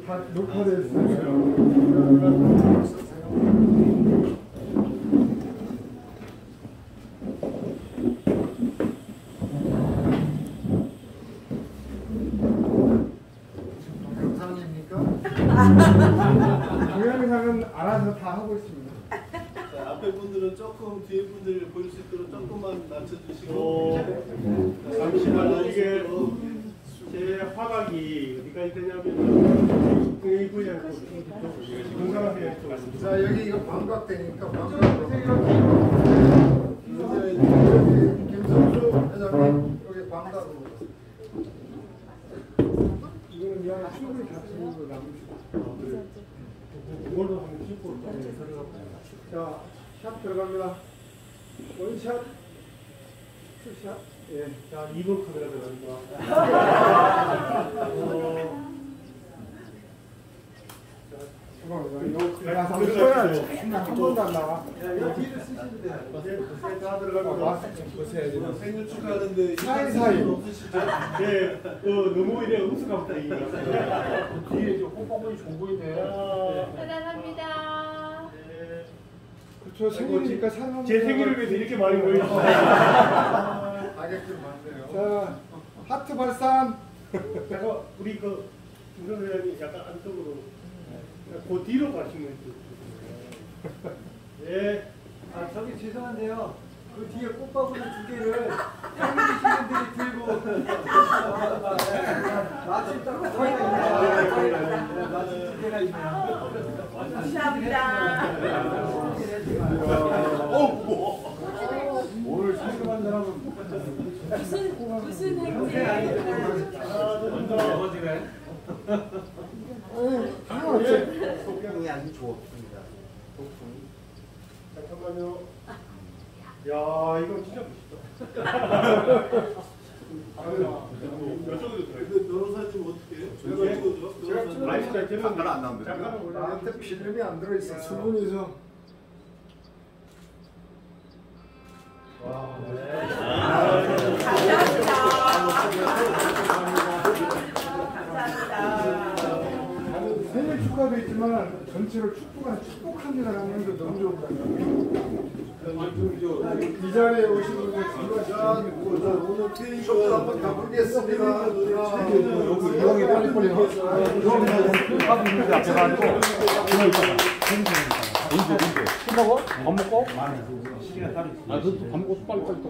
다 녹화돼 있어요. 동영상은 알아서 다 하고 있습니다. 자, 앞에 분들은 조금 뒤에 분들 보일 수 있도록 조금만 낮춰주시고 잠시만요. 이게 제 화각이 어디까지 되냐면 이 분야 공감하세요. 자 여기 이거 광각되니까 김성수 회장님 여기 광각으로. 이거는 그냥 충분히 잡히는 거 남으시고. 그걸로 한번 찍고 자, 샷 들어갑니다. 원샷, 투샷. 예. 자 2번 카메라 들어갑니다. 한 번도 안 나와. 다 들어가고 생일 축하하는데 사이. 없으시죠? 네, 너무 이래 음습합니다 이거. 뒤에 저 뽕뽕뽕이 좋은 보이네. 대단합니다. 그렇죠. 생일이니까 사람. 제 생일을 위해서 이렇게 많이 모여주세요. 가격좀 많네요. 자, 하트 발산. 잠깐 우리 그 김선 회장님 약간 안쪽으로 그 뒤로 가시면 돼요. 네. 아 저기 죄송한데요. 그 뒤에 꽃바구니 두 개를 패밀리 시민들이 들고 마침 딱 마침 두 개가 있네요. 감사합니다. 오늘 상금한 사람은 무슨 행진? 소경이 아주 좋습니다. 잠깐만요. 야, 이건 진짜 멋있다. 근데 변호사님 어떻게 해요? 잠깐 안 나오면 잠깐만 나한테 필름이 안 들어있어. 수분에서. 나는 생일 축하도 있지만 전체로 축복합니다라는 게 너무 좋은 거예요. 이 자리에 오신 분들 오늘 페이지로 한번 가보겠습니다. 여기 이왕이 빨리빨리 앞에 가지고 언제 끝나고 밥 먹고? 시간이 따로 있어요. 밥 먹고 빨리빨리 또